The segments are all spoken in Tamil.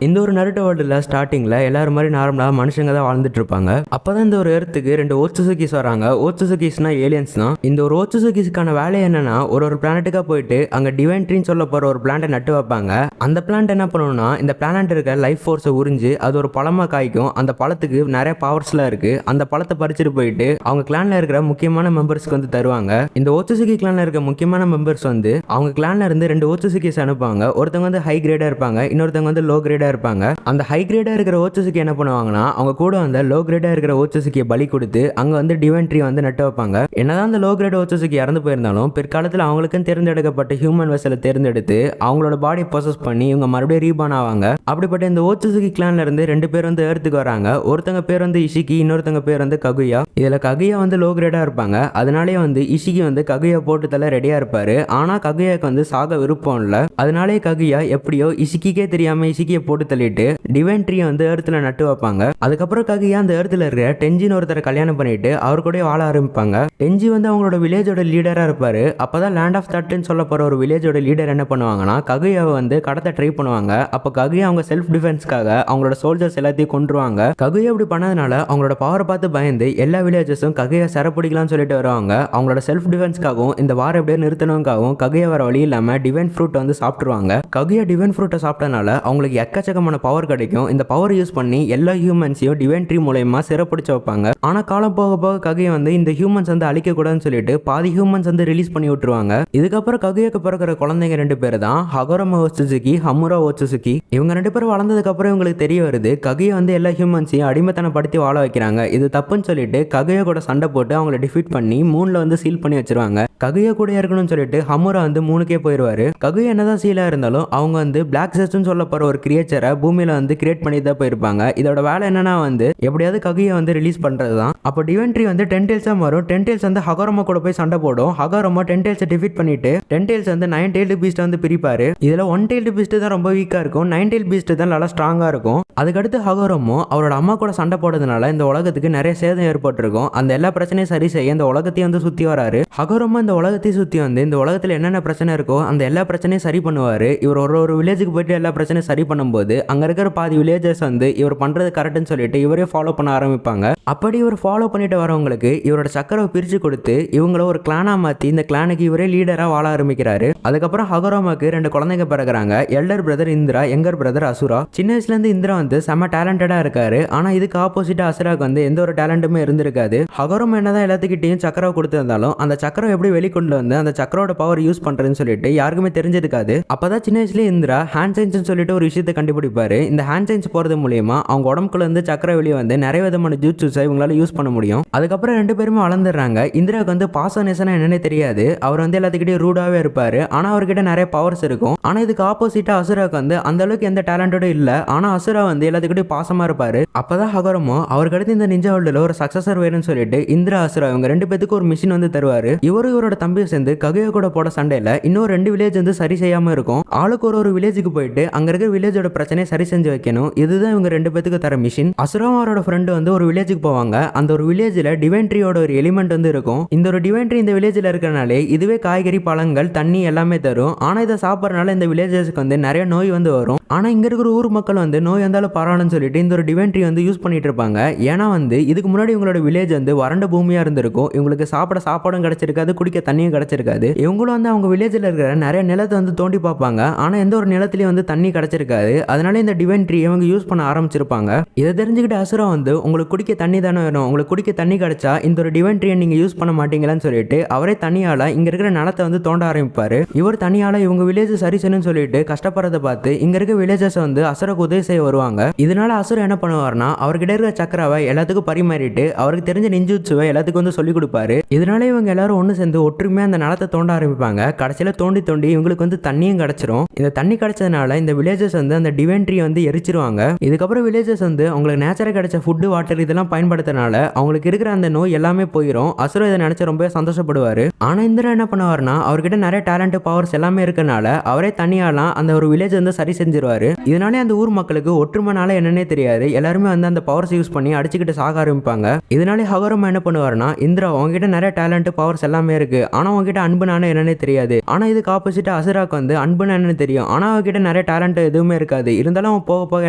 இந்த ஒரு நருட்டோ வேர்ல்டுல ஸ்டார்டிங்ல எல்லாரும் மாதிரி நார்மலா மனுஷங்க தான் வாழ்ந்துட்டு இருப்பாங்க. அப்பதான் இந்த ஒரு எர்த்துக்கு 2 ஓட்சுசுகிஸ் வராங்க. ஓட்சுசுகிஸ்னா ஏலியன்ஸ் தான். இந்த ஒரு ஓட்சுசுகிஸ்க்கான வேலை என்னன்னா ஒரு பிளானட்டுக்கா போயிட்டு அங்க டிவைன் ட்ரீன்னு சொல்ல போற ஒரு பிளான்ட்டை நட்டு வைப்பாங்க. அந்த பிளான்ட் என்ன பண்ணுவோம்னா இந்த பிளானட் இருக்க லைஃப் ஃபோர்ஸை உறிஞ்சு அது ஒரு பழமா காய்க்கும். அந்த பழத்துக்கு நிறைய பவர்ஸ்லாம் இருக்கு. அந்த பழத்தை பறிச்சுட்டு போயிட்டு அவங்க கிளான்ல இருக்கிற முக்கியமான மெம்பர்ஸ்க்கு வந்து தருவாங்க. இந்த ஓட்சுசுகி கிளான்ல இருக்க முக்கியமான மெம்பர்ஸ் வந்து அவங்க கிளான்ல இருந்து 2 ஓட்சுசுகிஸ் அனுப்புவாங்க. ஒருத்தவங்க வந்து ஹை கிரேடா இருப்பாங்க, இன்னொருத்தவங்க வந்து லோ கிரேடா இருப்பாங்க. அந்த ஹை கிரேடா இருக்கிற ஓட்சுசுகி என்ன பண்ணுவாங்கன்னா அவங்க கூட வந்து லோ கிரேடா இருக்கிற ஓட்சுசுகியை பலி கொடுத்து அங்க வந்து டிவைன் ட்ரீ வந்து நட்டு வைப்பாங்க. என்னதான் அந்த லோ கிரேட் ஓட்சுசுகி இறந்து போயிருந்தாலும் பிற்காலத்தில் அவங்களுக்கும் தேர்ந்தெடுக்கப்பட்ட ஹியூமன் வெசலை தேர்ந்தெடுத்து அவங்களோட பாடி ப்ராசஸ் பண்ணி இவங்க மறுபடியும் ரீபான் ஆவாங்க. அப்படிப்பட்ட இந்த ஓட்சுசுகி கிளான்ல இருந்து 2 பேர் வந்து எர்த்துக்கு வராங்க. ஒருத்தங்க பேர் வந்து இஷிகி, இன்னொருத்தங்க பேர் வந்து ககுயா. இதுல ககுயா வந்து லோ கிரேடா இருப்பாங்க. அதனாலே வந்து இஷிகி வந்து ககுயா போட்டு தள்ள ரெடியா இருப்பாரு. ஆனா ககுயாக்கு வந்து சாக விருப்பம் இல்ல. அதனாலே ககுயா எப்படியோ இஷிக்கிக்கே தெரியாம இஷிக்கியை போட்டு தள்ளிட்டு டிவைன் ட்ரீ வந்து எர்த்துல நட்டு வைப்பாங்க. அதுக்கப்புறம் ககுயா அந்த எர்த்துல இருக்கிற டெஞ்சின்னு ஒருத்தரை கல்யாணம் பண்ணிட்டு அவர் கூட வாழ ஆரம்பிப்பாங்க. டெஞ்சி வந்து அவங்களோட வில்லேஜோட லீடரா இருப்பாரு. அப்பதான் லேண்ட் ஆஃப் தட்னு சொல்ல போற ஒரு வில்லேஜோட லீடர் என்ன பண்ணுவாங்கன்னா ககுயாவை வந்து கடத்த ட்ரை பண்ணுவாங்க. அப்ப ககுயா அவங்க செல்ஃப் டிஃபென்ஸ்க்காக அவங்களோட சோல்ஜர்ஸ் எல்லாத்தையும் கொன்றுவாங்க. ககுயா இப்படி பண்ணதுனால அவங்களோட பவரை பார்த்து பயந்து எல்லா வில்லேஜஸும் ககுயா சிறப்பிடிக்கலாம்னு சொல்லிட்டு வருவாங்க. அவங்களோட செல்ஃப் டிஃபென்ஸ்க்காகவும் இந்த வார எப்படியே நிறுத்தணுக்காகவும் ககுயா வர வழி இல்லாம டிவைன் ஃப்ரூட் வந்து சாப்பிட்டுருவாங்க. ககுயா டிவைன் ஃப்ரூட்டை சாப்பிட்டனால அவங்களுக்கு எக்கச்சக்கமான பவர் கிடைக்கும். இந்த பவர் யூஸ் பண்ணி எல்லா ஹியூமன்ஸையும் டிவைன் ட்ரீ மூலமா சிறப்பிடிச்சு வைப்பாங்க. ஆனா காலம் போக போக ககுயா வந்து இந்த ஹியூமன்ஸ் வந்து அழிக்க கூடாதுன்னு சொல்லிட்டு பாதி ஹியூமன்ஸ் வந்து ரிலீஸ் பண்ணி விட்டுருவாங்க. இதுக்கப்புறம் ககுயாக்கு பிறக்கிற குழந்தைங்க 2 பேர் தான் ஹகோரமா ஓட்சுசுகி, ஹமுரா ஓட்சுசுகி. இவங்க 2 பேரும் வளர்ந்ததுக்கு அப்புறம் இவங்களுக்கு தெரிய வருது ககுயா வந்து எல்லா ஹியூமன்ஸையும் அடிமைத்தனப்படுத்தி வாழ வைக்கிறாங்க. இது தப்புன்னு சொல்லிட்டு ககுயா கூட சண்டை போட்டு அவங்கள டிஃபீட் பண்ணி மூன்ல வந்து சீல் பண்ணி வச்சிருவாங்க. ககுயா கூட இருக்கணும்னு சொல்லிட்டு ஹமுரா வந்து மூணுக்கே போயிடுவாரு. ககுயா என்னதான் சீலா இருந்தாலும் அவங்க வந்து பிளாக் செஸ்ட்னு சொல்ல போற ஒரு கிரியேச்சரை பூமியில வந்து கிரியேட் பண்ணி தான் போயிருப்பாங்க. இதோட வேலை என்னன்னா வந்து எப்படியாவது ககுயா வந்து ரிலீஸ் பண்றது தான். அப்போ டிவைன் ட்ரீ வந்து 10 டெயில்ஸா மாறும். 10 டெயில்ஸ் வந்து ஹகோரமா கூட போய் சண்டை போடும். ஹகோரமா 10 டெயில்ஸை டிஃபீட் பண்ணிட்டு 10 டெயில்ஸ் வந்து 9 டெயில்டு பீஸ்ட் வந்து பிரிப்பாரு. இதுல 1 டெயில்டு பீஸ்ட் தான் ரொம்ப வீக்கா இருக்கும். 9 டெயில் பீஸ்ட் தான் நல்லா ஸ்ட்ராங்கா இருக்கும். அதுக்கடுத்து ஹகோரமோ அவரோட அம்மா கூட சண்டை போடுறதுனால இந்த உலகத்துக்கு நிறைய சேதம் ஏற்பட்டிருக்கும். அந்த எல்லா பிரச்சனையும் சரி செய்ய இந்த உலகத்தையும் வந்து சுத்தி வராரு. ஹகோரமா இந்த உலகத்தையும் சுத்தி வந்து இந்த உலகத்துல என்னென்ன பிரச்சனை இருக்கோ அந்த எல்லா பிரச்சனையும் சரி பண்ணுவாரு. இவர் ஒரு வில்லேஜுக்கு போயிட்டு எல்லா பிரச்சனையும் சரி பண்ணும்போது அங்க இருக்கிற பாதி வில்லேஜர்ஸ் வந்து இவர் பண்றது கரெக்ட்னு சொல்லிட்டு இவரே ஃபாலோ பண்ண ஆரம்பிப்பாங்க. அப்படி இவர் ஃபாலோ பண்ணிட்டு வரவங்களுக்கு இவரோட சக்கரவை பிரிச்சு கொடுத்து இவங்கள ஒரு கிளானா மாத்தி இந்த கிளானுக்கு இவரே லீடரா வாழ ஆரம்பிக்கிறாரு. அதுக்கப்புறம் ஹகோரமாக்கு 2 குழந்தைங்க பிறகுறாங்க. Elder brother Indra, younger brother Asura. சின்ன வயசுல இருந்து இந்திரா வந்து செம டேலண்டடா இருக்காரு. ஆனா இதுக்கு ஆப்போசிட்டா அசுராக்கு வந்து எந்த ஒரு டேலண்ட்டுமே இருந்திருக்காது. ஹகோரமா என்னதான் எல்லாத்துக்கிட்டையும் சக்கரவை கொடுத்திருந்தாலும் அந்த சக்கரம் எப்படி வெளிக்கொண்டு வந்து அந்த சக்கரோட பவர் யூஸ் பண்றதுன்னு சொல்லிட்டு யாருக்குமே தெரிஞ்சிருக்காது. அப்பதான் சின்ன வயசுல இந்திரா ஹேண்ட் சயின்ஸ் சொல்லிட்டு ஒரு விஷயத்தை கண்டுபிடிப்பாரு. இந்த ஹேண்ட் சயின்ஸ் போறது மூலியமா அவங்க உடம்புக்குள்ள இருந்து சக்கர வெளியே வந்து நிறைய விதமான ஜூட்ஸை இவங்களால யூஸ் பண்ண முடியும். அதுக்கப்புறம் 2 பேருமே வளர்ந்துடுறாங்க. இந்திராவுக்கு வந்து பாசனேசனா என்னன்னே தெரியாது. அவர் வந்து எல்லாத்துக்கிட்டையும் ரூடாவே இருப்பாரு. ஆனா அவர்கிட்ட நிறைய பவர்ஸ் இருக்கும். ஆனா இதுக்கு ஆப்போசிட்டா அசுராக்கு வந்து அந்த அளவுக்கு எந்த டேலண்டோட இல்ல. ஆனா அசுரா வந்து எல்லாத்துக்கிட்டையும் பாசமா இருப்பாரு. அப்பதான் ஹகோரமோ அவருக்கு அடுத்து இந்த நிஞ்சா வேர்ல்டுல ஒரு சக்சஸர் வேணும்னு சொல்லிட்டு இந்திரா அசுரா இவங்க 2 பேத்துக்கு ஒரு மிஷின் வந்து தருவாரு. இவரோட தம்பியை சேர்ந்து ககுயா கூட போட சண்டையில இன்னும் 2 வில்லேஜ் வந்து சரி செய்யாம இருக்கும். ஆளுக்கு ஒரு வில்லேஜுக்கு போயிட்டு அங்க இருக்கிற வில்லேஜோட பிரச்சனையை சரி செஞ்சு வைக்கணும். இதுதான் இவங்க 2 பேத்துக்கு தர மிஷின். அசுராவும் அவரோட ஃப்ரெண்டு வந்து ஒரு வில்லேஜுக்கு போவாங்க. அந்த ஒரு வில்லேஜ்ல டிவைன் ட்ரீயோட ஒரு எலிமெண்ட் வந்து இருக்கும். இந்த ஒரு டிவைன் ட்ரீ இந்த வில்லேஜ்ல இருக்கறனாலே இதுவே காய்கறி, பழங்கள், தண்ணி எல்லாமே தரும். ஆனா இதை சாப்பிடறனால இந்த வில்லேஜஸ்க்கு வந்து நிறைய நோய் வந்து வரும். ஆனா இங்க இருக்கிற ஊர் மக்கள் வந்து நோய் வந்தாலும் பரவாயில்லன்னு சொல்லிட்டு இந்த ஒரு டிவைன் ட்ரீ வந்து யூஸ் பண்ணிட்டு இருப்பாங்க. ஏன்னா வந்து இதுக்கு முன்னாடி இவங்களோட வில்லேஜ் வந்து வறண்ட பூமியா இருந்திருக்கும். இவங்களுக்கு சாப்பாடும் கிடைச்சிருக்காது, குடிக்க தண்ணியும் கிடைச்சிருக்காது. இவங்களும் வந்து அவங்க வில்லேஜ்ல இருக்கிற நிறைய நிலத்தை வந்து தோண்டி பார்ப்பாங்க. ஆனா எந்த ஒரு நிலத்திலயும் வந்து தண்ணி கிடைச்சிருக்காது. அதனால இந்த டிவைன் ட்ரீ இவங்க யூஸ் பண்ண ஆரம்பிச்சிருப்பாங்க. இதை தெரிஞ்சுக்கிட்டு அசுரா வந்து உங்களுக்கு குடிக்க தண்ணி தானே வேணும், உங்களுக்கு குடிக்க தண்ணி கிடைச்சா இந்த ஒரு டிவைன் ட்ரீயை நீங்க யூஸ் பண்ண மாட்டீங்களான்னு சொல்லிட்டு அவரே தனியால இங்க இருக்கிற நிலத்தை வந்து தோண்ட ஆரம்பிப்பாரு. இவர் தனியால இவங்க வில்லேஜ் சரி செய்யணும்னு சொல்லிட்டு கஷ்டப்படுறத பார்த்து இங்க இருக்க வில்லேஜஸ் வந்து அசுராக்கு உதவி செய்ய வருவாங்க. இதனால அசுரா என்ன பண்ணுவார்னா அவர்கிட்ட இருக்கிற சக்கராவை எல்லாத்துக்கும் பரிமாறிட்டு அவருக்கு தெரிஞ்ச நிஞ்சுட்சுவை எல்லாத்துக்கும் வந்து சொல்லி கொடுப்பாரு. இதனால இவங்க எல்லாரும் ஒன்று சேர்ந்து ஒற்றுமையா அந்த நிலத்தை தோண்ட ஆரம்பிப்பாங்க. கடைசியில தோண்டி தோண்டி இவங்களுக்கு வந்து தண்ணியும் கிடைச்சிரும். இந்த தண்ணி கிடைச்சதுனால இந்த வில்லேஜஸ் வந்து அந்த டிவைன் ட்ரீ வந்து எரிச்சிருவாங்க. இதுக்கப்புறம் வில்லேஜஸ் வந்து அவங்களுக்கு நேச்சரா கிடைச்ச ஃபுட்டு, வாட்டர் இதெல்லாம் பயன்படுத்தினால அவங்களுக்கு இருக்கிற அந்த நோய் எல்லாமே போயிடும். அசுரா இதை நினைச்சு ரொம்ப சந்தோஷப்படுவாரு. ஆனா இந்திரா என்ன பண்ணுவாருன்னா அவர்கிட்ட நிறைய டேலண்ட், பவர்ஸ் எல்லாமே இருக்கனால அவரே தனியாலாம் அந்த ஒரு வில்லேஜ் வந்து சரி செஞ்சிருவாரு. இதனாலே அந்த ஊர் மக்களுக்கு ஒற்றுமைனால என்னன்னே தெரியாது. எல்லாருமே வந்து அந்த பவர்ஸ் யூஸ் பண்ணி அடிச்சுக்கிட்டு சாக ஆரம்பிப்பாங்க. இதனால இதனாலே ஹகரமா என்ன பண்ணுவாருன்னா, இந்திரா உங்ககிட்ட நிறைய டேலண்ட் பவர்ஸ் எல்லாமே இருக்கு, ஆனா உங்ககிட்ட அன்புனானே என்னன்னே தெரியாது. ஆனா இதுக்கு ஆப்போசிட்டா அசுராக்கு வந்து அன்புனா என்னன்னு தெரியும், ஆனா அவகிட்ட நிறைய டேலண்ட் எதுவுமே இருக்காது. இருந்தாலும் அவன் போக போக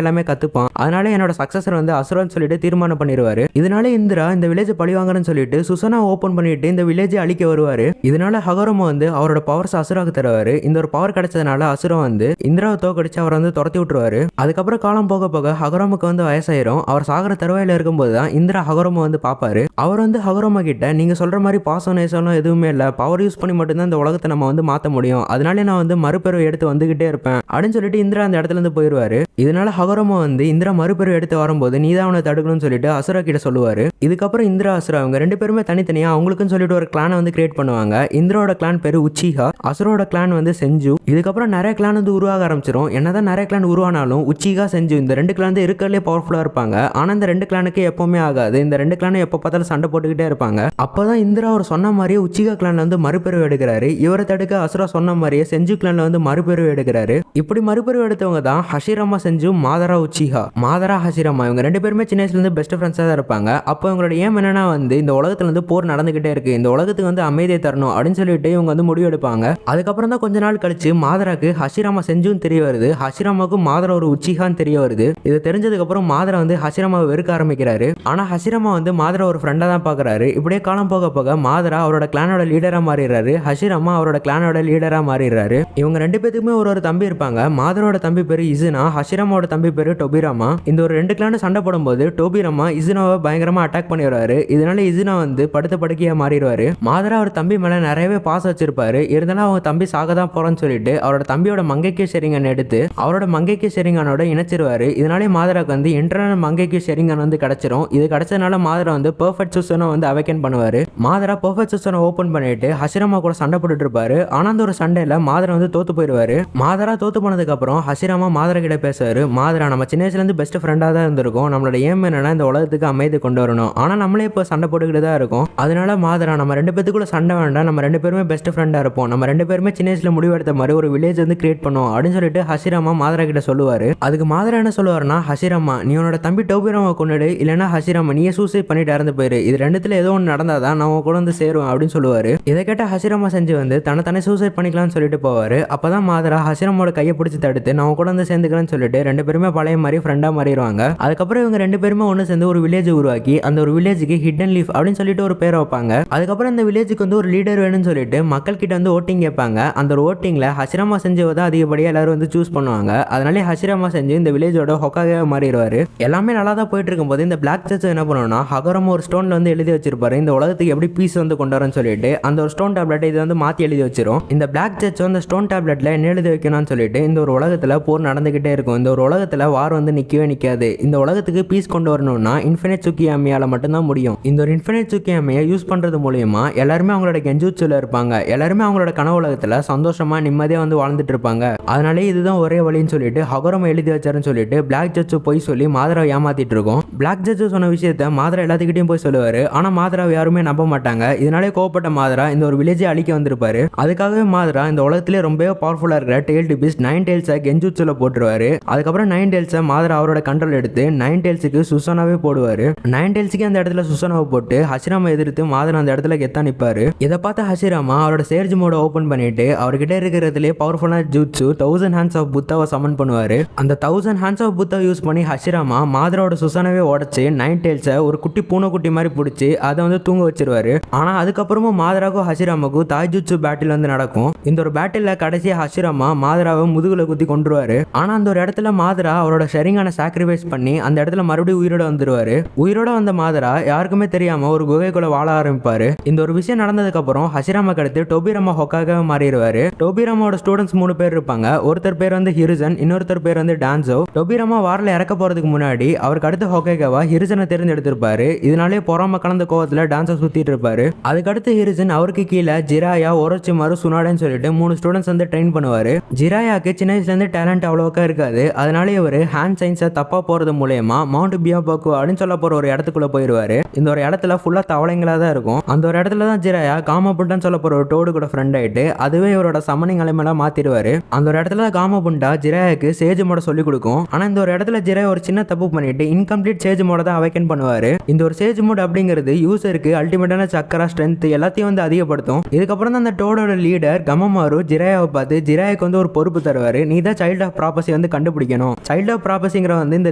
எல்லாமே கத்துப்பான். அதனால என்னோட சக்சஸர் வந்து அசுரான்னு சொல்லிட்டு தீர்மானம் பண்ணிடுவாரு. இதனால இந்திரா இந்த வில்லேஜ் பழிவாங்கன்னு சொல்லிட்டு சுசனா ஓபன் பண்ணிட்டு இந்த வில்லேஜை அழிக்க வருவாரு. இதனால ஹகரமா வந்து அவரோட பவர்ஸ் அசுராக்கு தருவாரு. இந்த ஒரு பவர் கிடைச்சதுனால அசுரா வந்து இந்திராவை தோக்கடிச்சு அவரை வந்து துரத்தி விட்டுருவாரு. அதுக்கப்புறம் காலம் போக போக ஹகரமுக்கு வந்து வயசாயிரும். அவர் சாகர தருவாயில இருக்கும்போது தான் இந்திரா ஹகரமா வந்து பாப்பாரு. அவர் வந்து ஹகரமா கிட்ட நீங்க சொல்ற மாதிரி பாசம் நேசம் எதுவுமே இல்ல, பவர் யூஸ் பண்ணி மட்டும்தான் இந்த உலகத்தை நம்ம வந்து மாத்த முடியும், அதனால நான் வந்து மறுபிறவை எடுத்து வந்துகிட்டே இருப்பேன் அப்படின்னு சொல்லிட்டு இந்திரா அந்த இடத்துல இருந்து போயிருவாரு. இதனால ஹகரமா வந்து இந்திரா மறுபிறவை எடுத்து வரும்போது நீதான் அவனை தடுக்கணும்னு சொல்லிட்டு அசுரா கிட்ட சொல்லுவாரு. இதுக்கப்புறம் இந்திரா அசுரா அவங்க ரெண்டு பேருமே தனித்தனியா அவங்களுக்குன்னு சொல்லிட்டு ஒரு கிளானை வந்து கிரியேட் பண்ணுவாங்க. இந்திரோட கிளான் பேரு உச்சிஹா, அசுரோட கிளான் வந்து செஞ்சு. இதுக்கப்புறம் நிறைய கிளான் வந்து உருவாக ஆரம்பிச்சிடும். என்னதான் நிறைய கிளான் உருவானாலும் உச்சிஹா செஞ்சு இந்த ரெண்டு கிளான் தான் இருக்கிறதுலே பவர்ஃபுல்லா இருப்பாங்க. ஆனா இந்த ரெண்டு கிளானுக்கு எப்பவுமே ஆகாது. இந்த ரெண்டு கிளானும் எப்ப பார்த்தாலும் சண்டை போட்டுக்கிட்டே இருப்பாங்க. அப்பதான் இந்திரா அவர் சொன்ன மாதிரியே உச்சிகா கிளான்ல வந்து மறுபிறவை எடுக்கிறாரு. இவரை தடுக்க அசுரா சொன்ன மாதிரியே செஞ்சு கிளான்ல வந்து மறுபிறவை எடுக்கிறாரு. இப்படி மறுபிறவை எடுத்தவங்க தான் ஹஷிராமா செஞ்சு, மாதரா உச்சிஹா. மாதரா ஹஷிராமா இவங்க ரெண்டு பேருமே சின்ன வயசுல இருந்து பெஸ்ட் ஃப்ரெண்ட்ஸா தான் இருப்பாங்க. அப்போ இவங்களோட ஏம் என்னன்னா வந்து இந்த உலகத்துல வந்து போர் நடந்துகிட்டே இருக்கு, இந்த உலகத்துக்கு வந்து அமைதியை தரணும் அப்படின்னு சொல்லிட்டு இவங்க வந்து முடிவு எடுப்பாங்க. அதுக்கப்புறம் தான் கொஞ்ச நாள் கழிச்சு மாதராக்கு ஹஷிராமா செஞ்சுன்னு தெரிய வருது. ஹஷிராமாவுக்கும் மாதரா ஒரு உச்சிஹான்னு தெரிய வருது. இது தெரிஞ்சதுக்கு அப்புறம் மாதரா வந்து ஹஷிராமாவை வெறுக்க ஆரம்பிக்கிறாரு. ஆனா ஹஷிராமா வந்து மாதரா ஒரு ஃப்ரெண்டா தான் பாக்குறாரு. இப்படியே காலம் போக போக மாதரா அவரோட கிளானோட லீடரா மாறிடுறாரு. ஹஷிராமா அவரோட கிளானோட லீடரா மாறிடுறாரு. இவங்க ரெண்டு பேத்துக்குமே ஒரு தம்பி இருப்பாங்க. மாதரோட தம்பி பேரு இசுனா, ஹஷிராமாவோட தம்பி பேரு டோபிராமா. இந்த ஒரு ரெண்டு கிளான சண்டை போடும்போது டோபிராமா இசுனாவை பயங்கரமா அட்டாக் பண்ணிடுறாரு. இதனால இசுனா வந்து படுத்த படுக்கையா மாறிடுவாரு. மாதரா அவர் தம்பி மேல நிறையவே பாசம் வச்சிருப்பாரு. இருந்தாலும் அவங்க தம்பி சாக தான் போறோன்னு சொல்லிட்டு அவரோட தம்பியோட மங்கைக்கு ஷெரிங்கன் எடுத்து அவரோட மங்கைக்கு ஷெரிங்கனோட இணைச்சிருவாரு. இதனாலே மாதராக்கு வந்து இன்டர்னல் மங்கைக்கு ஷெரிங்கன் வந்து கிடைச்சிரும். இது கிடைச்சதுனால மாதரா வந்து பெர்ஃபெக்ட் சுசனை வந்து அவேக்கன் பண்ணுவாரு. மாதரா பெர்ஃபெக்ட் சுசனை ஓபன் பண்ணிட்டு ஹஷிராமா கூட சண்டை போட்டுட்டு இருப்பாரு. ஆனா அந்த ஒரு சண்டையில மாதரா வந்து தோத்து போயிடுவாரு. மாதரா தோத்து போனதுக்கு அப்புறம் ஹஷிராமா மாதரா கிட்ட பேசுவாரு. மாதரா நம்ம சின்ன வயசுல இருந்து பெஸ்ட் ஃப்ரெண்டா தான் இருந்திருக்கோம், நம்மளோட ஏம் என்னன்னா இந்த உலகத்துக்கு அமைதி கொண்டு வரணும், ஆனா நம்மளே இப்போ சண்டை போட்டுக்கிட்டு தான் இருக்கோம். அதனால மாதரா நம்ம ரெண்டு பேத்துக்குள்ள சண்டை வேண்டாம், நம்ம ரெண்டு பேருமே பெஸ்ட் ஃப்ரெண்டா இருப்போம், நம்ம ரெண்டு பேருமே சின்ன வயசுல முடிவெடுத்த மாதிரி ஒரு வில்லேஜ் வந்து கிரியேட் பண்ணுவோம் அப்படின்னு சொல்லிட்டு ஹஷிராமா மாதரா கிட்ட சொல்லுவாரு. அதுக்கு மாதரா என்ன சொல்லுவாருன்னா, ஹஷிராமா நீ உன்னோட தம்பி டோபிராமா கொண்டுடு, இல்லைன்னா ஹஷிராமா நீயே சூசைட் பண்ணிட்டு இறந்து போயிரு, இது ரெண்டுத்துல ஏதோ ஒன்று நடந்தாதான் நான் கூட வந்து சேருவேன் அப்படின்னு சொல்லுவாரு. இதை கேட்ட ஹஷிராமா செஞ்சு வந்து தன்னை சூசைட் பண்ணிக்கலாம்னு சொல்லிட்டு போவாரு. அப்பதான் மாதரா ஹஷிராமோட கையை பிடிச்சி தடுத்து நான் கூட வந்து சேர்ந்துக்கிறேன்னு சொல்லிட்டு ரெண்டு பேருமே பழைய மாதிரி ஃப்ரெண்டா மாறிடுவாங்க. அதுக்கப்புறம் இவங்க ரெண்டு பேருமே ஒன்று சேர்ந்து ஒரு வில்லேஜ் உருவாக்கி அந்த ஒரு வில்லேஜுக்கு ஹிடன் லீஃப் அப்படின்னு சொல்லிட்டு ஒரு பேரை வைப்பாங்க. அதுக்கப்புறம் இந்த வில்லேஜுக்கு வந்து ஒரு லீடர் வேணும்னு சொல்லிட்டு மக்கள் கிட்ட வந்து ஓட்டிங் கேட்பாங்க. அந்த ஒரு ஓட்டிங்ல ஹஷிராமா செஞ்சு தான் அதிகப்படியாக எல்லாரும் வந்து சூஸ் பண்ணுவாங்க. அதனாலே ஹஷிராமா செஞ்சு இந்த வில்லேஜோட ஹொக்காகவே மாறிடுவாரு. எல்லாமே நல்லா தான் போயிட்டு இருக்கும்போது இந்த பிளாக் சர்ச் என்ன பண்ணுவோம்னா, ஹகரமா ஒரு ஸ்டோன்ல வந்து எழுதி வச்சிருப்பாரு இந்த உலகத்துக்கு எப்படி பீஸ் வந்து கொண்டு வரேன்னு சொல்லிட்டு. அந்த ஒரு ஸ்டோன் டேப்லெட் இது வந்து மாத்தி எழுதி வச்சிரும். இந்த பிளாக் சர்ச் வந்து ஸ்டோன் டேப்லெட்ல என்ன எழுதி வைக்கணும்னு சொல்லிட்டு இந்த ஒரு உலகத்துல போர் நடந்துகிட்டே இருக்கும். இந்த ஒரு உலகத்துல வார் வந்து நிக்கவே நிக்காது. இந்த உலகத்துக்கு பீஸ் கொண்டு வரணும்னா இன்ஃபினிட் சுக்கியாமியால மட்டும்தான் முடியும். இந்த ஒரு இன்ஃபினிட் சுக்கியாமியை யூஸ் பண்றது மூலியமா எல்லாருமே அவங்களோட கெஞ்சூச்சுல இருப்பாங்க. எல்லாருமே அவங்களோட கனவு உலகத்துல சந்தோஷமா நிம்மதியா வந்து வாழ்ந்துட்டு இருப்பாங்க. அதனாலே இதுதான் ஒரே வழின்னு சொல்லிட்டு ஹகரமா எழுதி வச்சாருன்னு சொல்லிட்டு பிளாக் ஜட்ஜ் போய் சொல்லி மாதரா ஏமாத்திட்டு இருக்கோம். பிளாக் ஜட்ஜ் சொன்ன விஷயத்த மாதரா எல்லாத்துக்கிட்டையும் போய் சொல்லுவாரு. ஆனா மாதரா யாருமே நம்ப மாட்டாங்க. இதனாலே கோவப்பட்ட மாதரா இந்த ஒரு வில்லேஜை அழிக்க வந்திருப்பாரு. அதுக்காகவே மாதரா இந்த உலகத்திலே ரொம்பவே பவர்ஃபுல்லா இருக்கிற டெயில் டிபிஸ் 9 டெயில்ஸை கெஞ்சூச்சுல போட்டுருவாரு. அதுக்கப்புறம் 9 டெயில்ஸை மாதரா அவரோட கண்ட்ரோல் எடுத்து 9 டெயில்ஸுக்கு சுசனாவே போடுவாரு. 9 டெயில்ஸுக்கு அந்த இடத்துல சுசனாவை போட்டு ஹஷிராமா எதிர்த்து மாதரா அந்த இடத்துல கெத்தா நிப்பாரு. இதை பார்த்த ஹஷிராமா அவரோட சேர்ஜ் மோட ஓபன் பண்ணிட்டு அவர்கிட்ட இருக்கிறதுலே பவர்ஃபுல்லான ஜூட்ஸு 1000 ஹேண்ட்ஸ் ஆஃப் புத்தாவை சமன் பண்ணுவாரு. அந்த 1000 ஹேண்ட்ஸ் ஆஃப் புத்தாவை யூஸ் பண்ணி ஹஷிராமா மாதராவோட சுசனாவே உடச்சு 9 டெயில்ஸை ஒரு குட்டி பூனைக்குட்டி மாதிரி பிடிச்சி அதை வந்து தூங்க வச்சிருவாரு. ஆனா அதுக்கப்புறமும் மாதராக்கும் ஹஷிராமாக்கும் தாய்ஜூட்சு பேட்டில் வந்து நடக்கும். இந்த ஒரு பேட்டில் கடைசியா ஹஷிராமா மாதராவை முதுகுல குத்தி கொண்டுருவாரு. ஆனா அந்த ஒரு இடத்துல மாதரா அவரோட ஷெரிங்கான சாக்ரிஃபைஸ் பண்ணி அந்த இடத்துல மறுபடியும் உயிரோட வந்துருவாரு. உயிரோட வந்த மாதரா யாருக்குமே தெரியாம ஒரு குகைக்குள்ள வாழ ஆரம்பிப்பாரு. இந்த ஒரு விஷயம் நடந்ததுக்கு அப்புறம் ஹஷிராமா அடுத்து டோபிராமா ஹொக்காக மாறிடுவாரு. டோபிராமாவோட ஸ்டூடெண்ட்ஸ் 3 பேர் இருப்பாங்க. ஒருத்தர் பேர் வந்து ஹிருசன், இன்னொருத்தர் பேர் வந்து டான்சோ. டோபிராமா வாரில் இறக்க போறதுக்கு முன்னாடி அவருக்கு அடுத்து ஹொக்காகவா ஹிருசனை தேர்ந்தெடுத்திருப்பாரு. இதனாலே பொறாம கலந்த கோவத்துல டான்ஸை சுத்திட்டு இருப்பாரு. அதுக்கடுத்து ஹிருசன் அவருக்கு கீழே ஜிராயா, ஒரோச்சிமாரு, சுனாடன்னு சொல்லிட்டு சொல்லிட்டு 3 ஸ்டூடெண்ட்ஸ் வந்து ட்ரெயின் பண்ணுவாரு. ஜிராயாக்கு சின்ன வயசுல இருந்து டேலண்ட் அவ்வளோக்கா இருக்காது. அதனால இவர் ஹேண்ட் சயின்ஸை தப்பா போறது மூலயமா மவுண்ட் பியாபாக்கு அப்படின்னு சொல்ல போற ஒரு இடத்துக்குள்ள போயிருவாரு. இந்த ஒரு இடத்துல ஃபுல்லா தவளைங்களா தான் இருக்கும். அந்த ஒரு இடத்துல தான் ஜிராயா காமபுண்டான்னு சொல்ல போற ஒரு டோடு கூட ஃப்ரெண்ட் ஆயிட்டு அதுவே இவரோட சமனிங் அலைமெல்லாம் மாத்திடுவாரு. அந்த ஒரு இடத்துல காமபுண்டா ஜிராயாக்கு சேஜ் மோட சொல்லி கொடுக்கும். ஆனா இந்த ஒரு இடத்துல ஜிராயா ஒரு சின்ன தப்பு பண்ணிட்டு இன்கம்ப்ளீட் சேஜ் மோட தான் அவைக்கன் பண்ணுவாரு. இந்த ஒரு சேஜ் மோட் அப்படிங்கிறது யூசருக்கு அல்டிமேட்டான சக்கரா ஸ்ட்ரென்த் எல்லாத்தையும் வந்து அதிகப்படுத்தும். இதுக்கப்புறம் தான் அந்த டோடோட லீடர் கமமாரு ஜிராயாவை பார்த்து ஜிராயாக்கு வந்து ஒரு பொறுப்பு தருவாரு. நீ தான் சைல்ட் ஆஃப் ப்ராப்பர்சி வந்து கண்டுபிடிக்கணும். சைல்ட் ஆஃப் ப்ராப்பர்சிங்கிற வந்து இந்த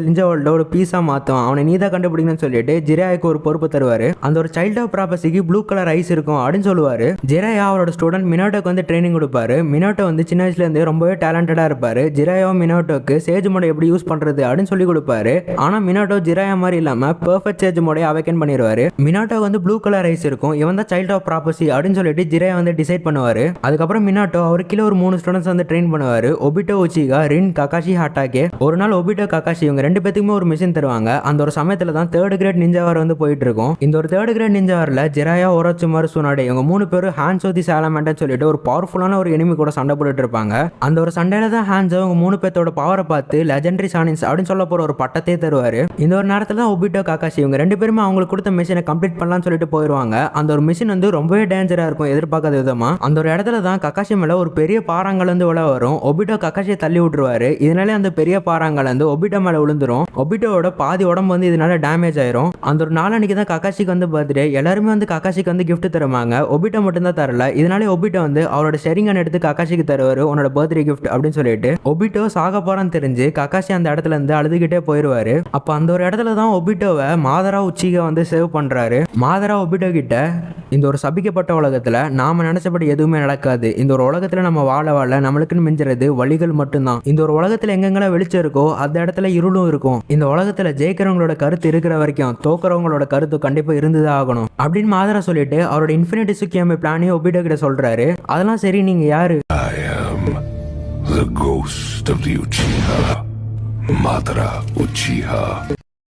லிஞ்சா வேர்ல்டோட ஒரு பீஸா மாத்தும். அவனை நீ தான் கண்டுபிடிக்கணும்னு சொல்லிட்டு ஜிராயாக்கு ஒரு பொறுப்பு தருவாரு. அந்த ஒரு சைல்ட் ஆஃப் ப்ராப்பர்சிக்கு ப்ளூ கலர் ஐஸ் இருக்கும் அப்படின்னு சொல்லுவாரு. ஜிராயா அவரோட ஸ்டூடெண்ட் மினோட்டோக்கு வந்து ட்ரைனிங் கொடுப்பாரு. மினோட்டோ வந்து சின்ன வயசுல இருந்து ரொம்பவே டேலண்டடா இருப்பாரு. ஜிராயா மினோட்டோக்கு சேஜ் மோட எப்படி யூஸ் பண்றது அப்படின்னு சொல்லி கொடுப்பாரு. ஆனா மினோட்டோ ஜிராயா மாதிரி இல்லாம பெர்ஃபெக்ட் சேஜ் மோட அவைக்கன் பண்ணிடுவாரு. மினோட்டோ வந்து ப்ளூ கலர் ஐஸ் இருக்கும். இவன் தான் சைல்ட் ஆஃப் ப்ராப்பர்சி அப்படின்னு சொல்லிட்டு ஜிராயா வந்து டிசைட் பண்ணுவாரு. அதுக்கப்புறம் மினோட்டோ அவர் கீழே ஒரு 3 ஸ்டூடெண்ட்ஸ் வந்து ட்ரெயின் பண்ணுவாரு. ஒபிட்டோ உச்சிகா, ரின், ககாஷி, ஹாட்டாகே. ஒரு நாள் ஒபிட்டோ ககாஷி இவங்க 2 பேத்துக்குமே ஒரு மிஷின் தருவாங்க. அந்த ஒரு சமயத்துல தான் 3rd கிரேட் நிஞ்சா வார் வந்து போயிட்டு இருக்கும். இந்த ஒரு 3rd கிரேட் நிஞ்சா வார்ல ஜிராயா, ஒரோச்சிமாரு, சுனாடே இவங்க 3 பேரும் ஹான்சோ தி சாலமேண்டர்னு சொல்லிட்டு ஒரு பவர்ஃபுல்லான ஒரு எனிமி கூட சண்டை போட்டுட்டு இருப்பாங்க. அந்த ஒரு சண்டையில தான் ஹான்சோ இவங்க 3 பேத்தோட பவரை பார்த்து லெஜெண்டரி சானின்ஸ் அப்படின்னு சொல்ல போற ஒரு பட்டத்தை தருவாரு. இந்த ஒரு நேரத்துல தான் ஒபிட்டோ ககாஷி இவங்க 2 பேருமே அவங்களுக்கு கொடுத்த மிஷினை கம்ப்ளீட் பண்ணலாம்னு சொல்லிட்டு போயிருவாங்க. அந்த ஒரு மிஷின் வந்து ரொம்பவே டேஞ்சரா இருக்கும் எதிர்பார்க்காத விதமா. அந்த ஒரு இடத்துல தான் ககாஷி மேல ஒரு பெரிய பாறாங்கல் வந்து விழ வரும். ஒபிட்டோ ககாஷியை தள்ளி விட்டுருவாரு. இதனால அந்த பெரிய பாறாங்கல் வந்து ஒபிட்டோ மேல விழுந்துரும். ஒபிட்டோட பாதி உடம்பு வந்து இதனால டேமேஜ் ஆயிரும். அந்த ஒரு நாளன்னைக்கு தான் ககாஷிக்கு வந்து பர்த்டே. எல்லாருமே வந்து ககாஷிக்கு வந்து கிஃப்ட் தருவாங்க. ஒபிட்டோ மட்டும் தான் தரல. இதனால ஒபிட்டோ வந்து அவரோட ஷெரிங்கன் எடுத்து ககாஷிக்கு தருவாரு உன்னோட பர்த்டே கிஃப்ட் அப்படின்னு சொல்லிட்டு. ஒபிட்டோ சாக போறான்னு தெரிஞ்சு ககாஷி அந்த இடத்துல இருந்து அழுதுகிட்டே போயிருவாரு. அப்ப அந்த ஒரு இடத்துல தான் ஒபிட்டோவை மாதரா உச்சிகா வந்து சேவ் பண்றாரு. மாதரா ஒபிட்டோ கிட்ட இந்த ஒரு சபிக்கப்பட்ட உலகத்துல நாம நினைச்சபடி எதுவுமே நடக்காது. இந்த ஒரு உலகத்துல நம்ம வாழ நம்மளுக்குன்னு மிஞ்சுறது வழிகள் மட்டும்தான். இந்த ஒரு உலகத்துல எங்கெங்கெல்லாம் வெளிச்சம் இருக்கோ அந்த இடத்துல இருளும் இருக்கும். இந்த உலகத்துல ஜெயிக்கிறவங்களோட கருத்து இருக்கிற வரைக்கும் தோக்குறவங்களோட கருத்து கண்டிப்பா இருந்துதான் ஆகணும் அப்படின்னு மாதரா சொல்லிட்டு அவரோட இன்ஃபினிட்டி சுக்கியாமி பிளானையும் ஒபிட்டோ கிட்ட சொல்றாரு. அதெல்லாம் சரி, நீங்க யாரு? I am the ghost of the Uchiha, Madara Uchiha.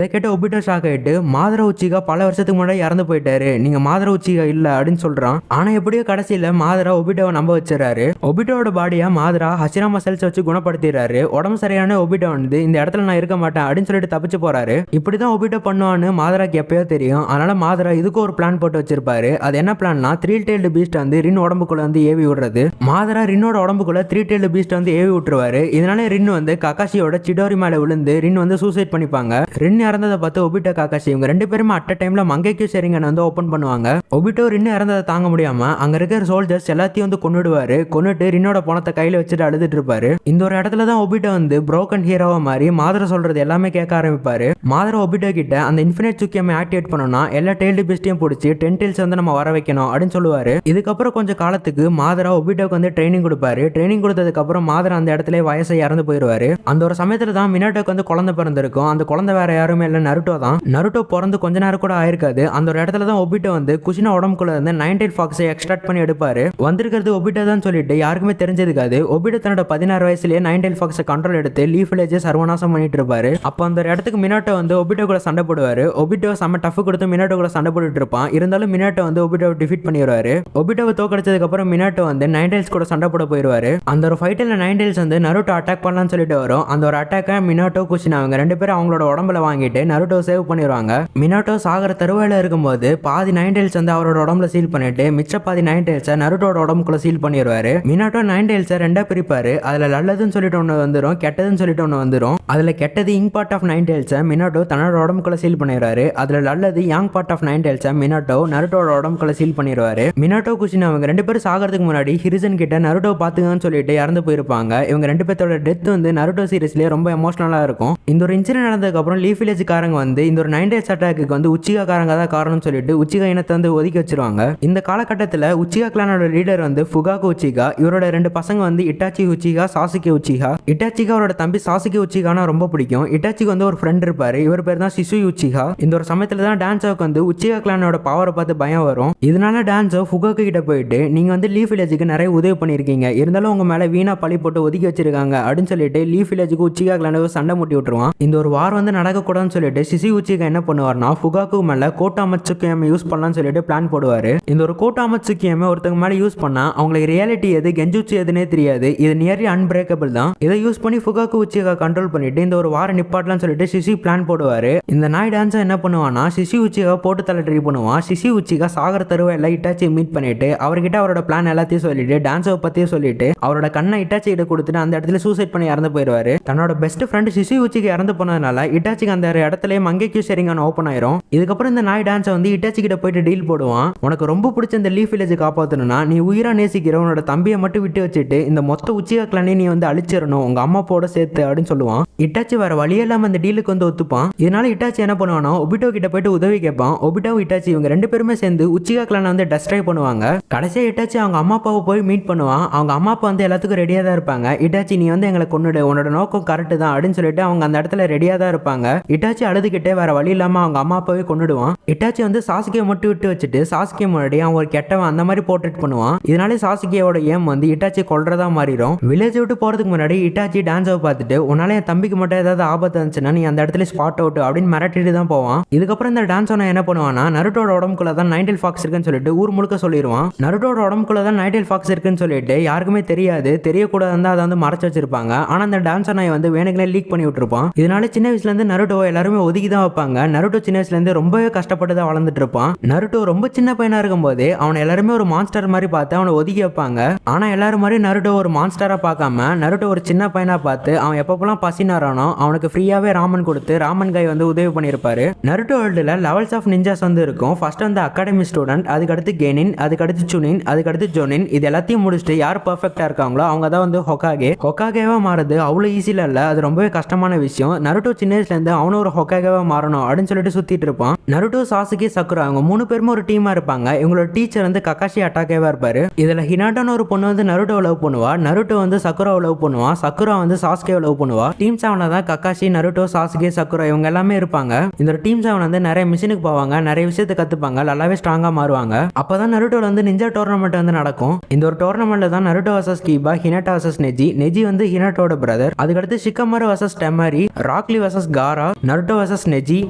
இதை கேட்ட ஒபிட்டோ ஷாக் ஆயிட்டு மாதரா உச்சிகா பல வருஷத்துக்கு முன்னாடி இறந்து போயிட்டாரு, நீங்க மாதரா உச்சிகா இல்ல அப்படின்னு சொல்றான். ஆனா எப்படியோ கடைசியில மாதரா ஒபிட்டோவை நம்ப வச்சிடறாரு. ஒபிட்டோட பாடியா மாதரா ஹசிராமா செல்ஸ் வச்சு குணப்படுத்திடுறாரு. உடம்பு சரியான ஒபிட்டோ வந்து இந்த இடத்துல நான் இருக்க மாட்டேன் அப்படின்னு சொல்லிட்டு தப்பிச்சு போறாரு. இப்படிதான் ஒபிட்டோ பண்ணுவான்னு மாதராக்கு எப்பயோ தெரியும். அதனால மாதரா இதுக்கு ஒரு பிளான் போட்டு வச்சிருப்பாரு. அது என்ன பிளான்னா 3-tailed beast வந்து ரின் உடம்புக்குள்ள வந்து ஏவி விடுறது. மாதரா ரின்னோட உடம்புக்குள்ள 3-tailed beast வந்து ஏவி விட்டுருவாரு. இதனால ரின் வந்து ககாஷியோட சிடோரி மேல விழுந்து ரின் வந்து சூசைட் பண்ணிப்பாங்க. ரின் இறந்ததை பார்த்து ஒபிட்டோ காகாஷி இவங்க 2 பேருமே அட் அ டைம்ல மங்கைக்கு ஷெரிங்கன் வந்து ஓபன் பண்ணுவாங்க. ஒபிட்டோ ரின் இறந்ததை தாங்க முடியாம அங்க இருக்கிற சோல்ஜர்ஸ் எல்லாத்தையும் வந்து கொன்னுடுவாரு. கொன்னுட்டு ரின்னோட பணத்தை கையில வச்சுட்டு அழுதுட்டு இருப்பாரு. இந்த ஒரு இடத்துல தான் ஒபிட்டோ வந்து புரோக்கன் ஹீரோவா மாதிரி மாதரா சொல்றது எல்லாமே கேட்க ஆரம்பிப்பாரு. மாதரா ஒபிட்டோ கிட்ட அந்த இன்ஃபினிட் சுக்கியாமை ஆக்டிவேட் பண்ணணும்னா எல்லா டெய்ல்டு பீஸ்டையும் பிடிச்சி 10 tails வந்து நம்ம வர வைக்கணும் அப்படின்னு சொல்லுவாரு. இதுக்கப்புறம் கொஞ்சம் காலத்துக்கு மாதரா ஒபிட்டோக்கு வந்து ட்ரைனிங் கொடுப்பாரு. ட்ரைனிங் கொடுத்ததுக்கு அப்புறம் மாதரா அந்த இடத்துல வயசை இறந்து போயிருவாரு. அந்த ஒரு சமயத்துல தான் மினோட்டோக்கு வந்து குழந்தை பிறந்திருக்கும். அந்த குழந்தை வேற யாருமே இல்ல, நருட்டோ தான். நருட்டோ பிறந்து கொஞ்ச நேரம் கூட ஆயிருக்காது. அந்த ஒரு இடத்துல தான் ஒபிட்டோ வந்து குஷினா உடம்புக்குள்ள இருந்து 9-tailed fox-ஐ எக்ஸ்ட்ராக்ட் பண்ணி எடுப்பாரு. வந்திருக்கிறது ஒபிட்டோ தான் சொல்லிட்டு யாருக்குமே தெரிஞ்சதுக்காது. ஒபிட்டோ தன்னோட 16 வயசுலயே 9-tailed fox-ஐ கண்ட்ரோல் எடுத்து லீஃப் வில்லேஜை சர்வநாசம் பண்ணிட்டு இருப்பாரு. அப்போ அந்த ஒரு இடத்துக்கு மினோட்டோ வந்து ஒபிட்டோ கூட சண்டை போடுவாரு. ஒபிட்டோ செம்ம டஃப் கொடுத்து மினோட்டோ கூட சண்டை போட்டுட்டு இருப்பான். இருந்தாலும் மினோட்டோ வந்து ஒபிட்டோவை டிஃபீட் பண்ணிடுவாரு. ஒபிட்டோவை தோக்கடிச்சதுக்கு அப்புறம் மினோட்டோ வந்து 9-tails கூட சண்டை போட போயிருவாரு. அந்த ஒரு ஃபைட்டில் 9-tails வந்து நருட்டோ அட்டாக் பண்ணலாம்னு சொல்லிட்டு வரும். அந்த ஒரு அட்டாக்கை மினோட்டோ குஷினா அவங்க 2 பேரும் அவங்களோட உடம்புல வாங்கிட்டு நருட்டோ சேவ் பண்ணிடுவாங்க. மினோட்டோ சாகர தருவாயில இருக்கும்போது பாதி 9-tails வந்து அவரோட உடம்புல சீல் பண்ணிட்டு மிச்ச பாதி 9-tails-ஐ நருட்டோட உடம்புக்குள்ள சீல் பண்ணிடுவாரு. மினோட்டோ 9-tails-ஐ 2 பிரிப்பாரு. அதுல நல்லதுன்னு சொல்லிட்டு ஒன்று வந்துடும், கெட்டதுன்னு சொல்லிட்டு ஒன்று வந்துடும். அதுல கெட்டது இங் பார்ட் ஆஃப் 9-tails-ஐ மினோட்டோ தன்னோட உடம்புக்குள்ள சீல் பண்ணிடுறாரு. அதுல நல்லது யாங் பார்ட் ஆஃப் 9-tails-ஐ மினோட்டோ நருட்டோட உடம்புக்குள்ள சீல் பண்ணிடுவாரு. மினோட்டோ குஷினா அவங்க 2 பேரும் சாகிறதுக்கு முன்னாடி ஹிரிசன் கிட்ட நருட்டோ பாத்துங்கன்னு சொல்லிட்டு இறந்து போயிருப்பாங்க. இவங்க 2 பேர்த்தோட டெத் வந்து நருட்டோ சீரிஸ்லயே ரொம்ப எமோஷனலா இருக்கும். இந்த ஒரு இன்சிடென்ட் நடந்ததுக்கு அப்புறம் லீஃப் வில்லேஜ் காரங்க வந்து இந்த ஒரு 9-tails அட்டாக்கு வந்து உச்சிகா காரங்க தான் காரணம்னு சொல்லிட்டு உச்சிகா இனத்தை வந்து ஒதுக்கி வச்சிருவாங்க. இந்த காலகட்டத்தில் உச்சிகா கிளானோட லீடர் வந்து ஃபுகாகு உச்சிகா. இவரோட 2 பசங்க வந்து இட்டாச்சி உச்சிகா, சாசுகே உச்சிகா. இட்டாச்சிக்கு அவரோட தம்பி சாசுகே உச்சிகானா ரொம்ப பிடிக்கும். இட்டாச்சிக்கு வந்து ஒரு ஃப்ரெண்ட் இருப்பாரு, இவர் பேர் தான் சிசுய் உச்சிகா. இந்த ஒரு சமயத்துல தான் டான்ஸோக்கு வந்து உச்சிகா கிளானோட பவரை பார்த்து பயம் வரும். இதனால டான்ஸோ ஃபுகாகு கிட்ட போயிட்டு நீங்க வந்து லீஃப் வில்லேஜுக்கு நிறைய உதவி பண்ணிருக்கீங்க, இருந்தாலும் உங்க மேல வீணா பழி போட்டு ஒதுக்கி வச்சிருக்காங்க அப்படின்னு சொல்லிட்டு லீஃப் வில்லேஜுக்கு உச்சிகா கிளானோ சண்டை முட்டி விட்டுருவான். இந்த ஒரு வார் வந்து நடக்க கூட கூடாதுன்னு சொல்லிட்டு சிசி உச்சிகா என்ன பண்ணுவார்னா ஃபுகாக்கு மேல கோட்டாமட்சுக்கியமை யூஸ் பண்ணலாம்னு சொல்லிட்டு பிளான் போடுவாரு. இந்த ஒரு கோட்டாமட்சுக்கியமை ஒருத்தங்க மேல யூஸ் பண்ணா அவங்களுக்கு ரியாலிட்டி எது கெஞ்சுச்சி எதுனே தெரியாது. இது நியர்லி அன்பிரேக்கபிள் தான். இதை யூஸ் பண்ணி ஃபுகாக்கு உச்சிகா கண்ட்ரோல் பண்ணிட்டு இந்த ஒரு வார நிப்பாட்டலாம்னு சொல்லிட்டு சிசி பிளான் போடுவாரு. இந்த நாய் டான்ஸை என்ன பண்ணுவான்னா சிசி உச்சிகா போட்டு தள்ள ட்ரை பண்ணுவான். சிசி உச்சிகா சாகர தருவாயில இட்டாச்சி மீட் பண்ணிட்டு அவர்கிட்ட அவரோட பிளான் எல்லாத்தையும் சொல்லிட்டு டான்ஸை பத்தியும் சொல்லிட்டு அவரோட கண்ணை இட்டாச்சி கிட்ட கொடுத்துட்டு அந்த இடத்துல சூசைட் பண்ணி இறந்து போயிடுவாரு. தன்னோட பெஸ்ட் ஃப்ரெண்ட் சிசி உச்சிக்கு இறந்து போனதுனால இட்டாச்சிக்கு அந்த இடத்துல மங்கேக்யூ ஷேரிங்கான ஓப்பன் ஆயிரும். இதுக்கப்புறம் இந்த நாய் டான்ஸை வந்து இட்டாச்சி கிட்ட போயிட்டு டீல் போடுவான். உனக்கு ரொம்ப பிடிச்ச இந்த லீஃப் வில்லேஜ் காப்பாற்றணும்னா நீ உயிரா நேசிக்கிற உன்னோட தம்பியை மட்டும் விட்டு வச்சுட்டு இந்த மொத்த உச்சிகா கிளானை நீ வந்து அழிச்சிடணும் உங்க அம்மா போட சேர்த்து அப்படின்னு சொல்லுவான். இட்டாச்சி வேற வழியெல்லாம் அந்த டீலுக்கு வந்து ஒத்துப்பான். இதனால இட்டாச்சி என்ன பண்ணுவானோ ஒபிட்டோ கிட்ட போயிட்டு உதவி கேட்பான். ஒபிட்டோ இட்டாச்சி இவங்க ரெண்டு பேருமே சேர்ந்து உச்சிகா கிளானை வந்து டெஸ்ட்ராய் பண்ணுவாங்க. கடைசியா இட்டாச்சி அவங்க அம்மா அப்பாவை போய் மீட் பண்ணுவான். அவங்க அம்மா அப்பா வந்து எல்லாத்துக்கும் ரெடியா தான் இருப்பாங்க. இட்டாச்சி நீ வந்து எங்களை கொன்னுடு உன்னோட நோக்கம் கரெக்ட் தான் அப்படின்னு சொல்லிட்டு அவங்க அந்த இடத்துல ரெடியா தான் இருப்பாங்க. இட்டாச்சி அழுதுகிட்டே வேற வழி இல்லாம அவங்க அம்மா அப்பாவே கொன்னுடுவான். இட்டாச்சி வந்து சாசுகேயை மட்டும் விட்டு வச்சுட்டு சாசுகே முன்னாடி அவன் ஒரு கெட்டவன் அந்த மாதிரி போர்ட்ரேட் பண்ணுவான். இதனாலே சாசுகேயோட ஏம் வந்து இட்டாச்சி கொல்றதா மாறிடும். வில்லேஜ் விட்டு போறதுக்கு முன்னாடி இட்டாச்சி டான்ஸை பார்த்துட்டு உன்னால என் தம்பிக்கு மட்டும் ஏதாவது ஆபத்து இருந்துச்சுன்னா நீ அந்த இடத்துல ஸ்பாட் அவுட் அப்படின்னு மிரட்டிட்டு தான் போவான். இதுக்கப்புறம் இந்த டான்ஸ் என்ன பண்ணுவான்னா நருட்டோட உடம்புக்குள்ள தான் நைன்டெல் ஃபாக்ஸ் இருக்குன்னு சொல்லிட்டு ஊர் முழுக்க சொல்லிடுவான். நருட்டோட உடம்புக்குள்ள தான் நைன்டெல் ஃபாக்ஸ் இருக்குன்னு சொல்லிட்டு யாருக்குமே தெரியாது. தெரியக்கூடாது அதை வந்து மறைச்சு வச்சிருப்பாங்க. ஆனா அந்த டான்ஸ் வந்து வேணுங்களே லீக் பண்ணி விட்டுருப்பான். இதனால சின்ன வயசுல இருந்து நருட்டோ எல்லாருமே ஒதுக்கி தான் வைப்பாங்க. நருட்டோ சின்ன வயசுல இருந்து ரொம்பவே கஷ்டப்பட்டு தான் வளர்ந்துட்டு இருப்பான். நருட்டோ ரொம்ப சின்ன பையனா இருக்கும் போதே அவனை எல்லாருமே ஒரு மான்ஸ்டர் மாதிரி பார்த்து அவனை ஒதுக்கி வைப்பாங்க. ஆனா எல்லாரும் மாதிரி நருட்டோ ஒரு மான்ஸ்டரா பார்க்காம நருட்டோ ஒரு சின்ன பையனா பார்த்து அவன் எப்பப்பெல்லாம் பசினாரானோ அவனுக்கு ஃப்ரீயாவே ராமன் கொடுத்து ராமன் கை வந்து உதவி பண்ணியிருப்பாரு. நருட்டோ வேர்ல்டுல லெவல்ஸ் ஆஃப் நிஞ்சாஸ் வந்து இருக்கும். ஃபர்ஸ்ட் வந்து அகாடமி ஸ்டூடெண்ட், அதுக்கடுத்து கெனின், அதுக்கடுத்து சுனின், அதுக்கடுத்து ஜோனின். இது எல்லாத்தையும் முடிச்சுட்டு யார் பர்ஃபெக்டா இருக்காங்களோ அவங்க தான் வந்து ஹொகாகே. ஹொகாகேவா மாறுது அவ்வளோ ஈஸியில் இல்லை. அது ரொம்பவே கஷ்டமான விஷயம். நருட்டோ சின்ன வயசுலேருந்து அவனும் ஒரு ஹொகாகேவா மாறணும் அப்படின்னு சொல்லிட்டு சுத்திட்டு இருப்பான். நருட்டோ, சாசுகே, சக்குரா அவங்க 3 பேருமே ஒரு டீமா இருப்பாங்க. இவங்களோட டீச்சர் வந்து ககாஷி அட்டாகேவா இருப்பாரு. இதுல ஹினாட்டான ஒரு பொண்ணு வந்து நருட்டோ லவ் பண்ணுவா. நருட்டோ வந்து சக்குராவை லவ் பண்ணுவா. சக்குரா வந்து சாசுகேவை லவ் பண்ணுவா. டீம் 7 தான் ககாஷி, நருட்டோ, சாசுகே, சக்குரா இவங்க எல்லாமே இருப்பாங்க. இந்த டீம் 7 வந்து நிறைய மிஷனுக்கு போவாங்க, நிறைய விஷயத்தை கத்துப்பாங்க, நல்லாவே ஸ்ட்ராங்கா மாறுவாங்க. அப்பதான் நருட்டோல வந்து நிஞ்சா டோர்னமெண்ட் வந்து நடக்கும். இந்த ஒரு டோர்னமெண்ட்ல தான் Naruto versus Kiba, Hinata versus Neji, Neji வந்து ஹினாட்டோட பிரதர். அதுக்கடுத்து Shikamaru versus Temari, Rock Lee versus Gaara, Naruto versus Neji,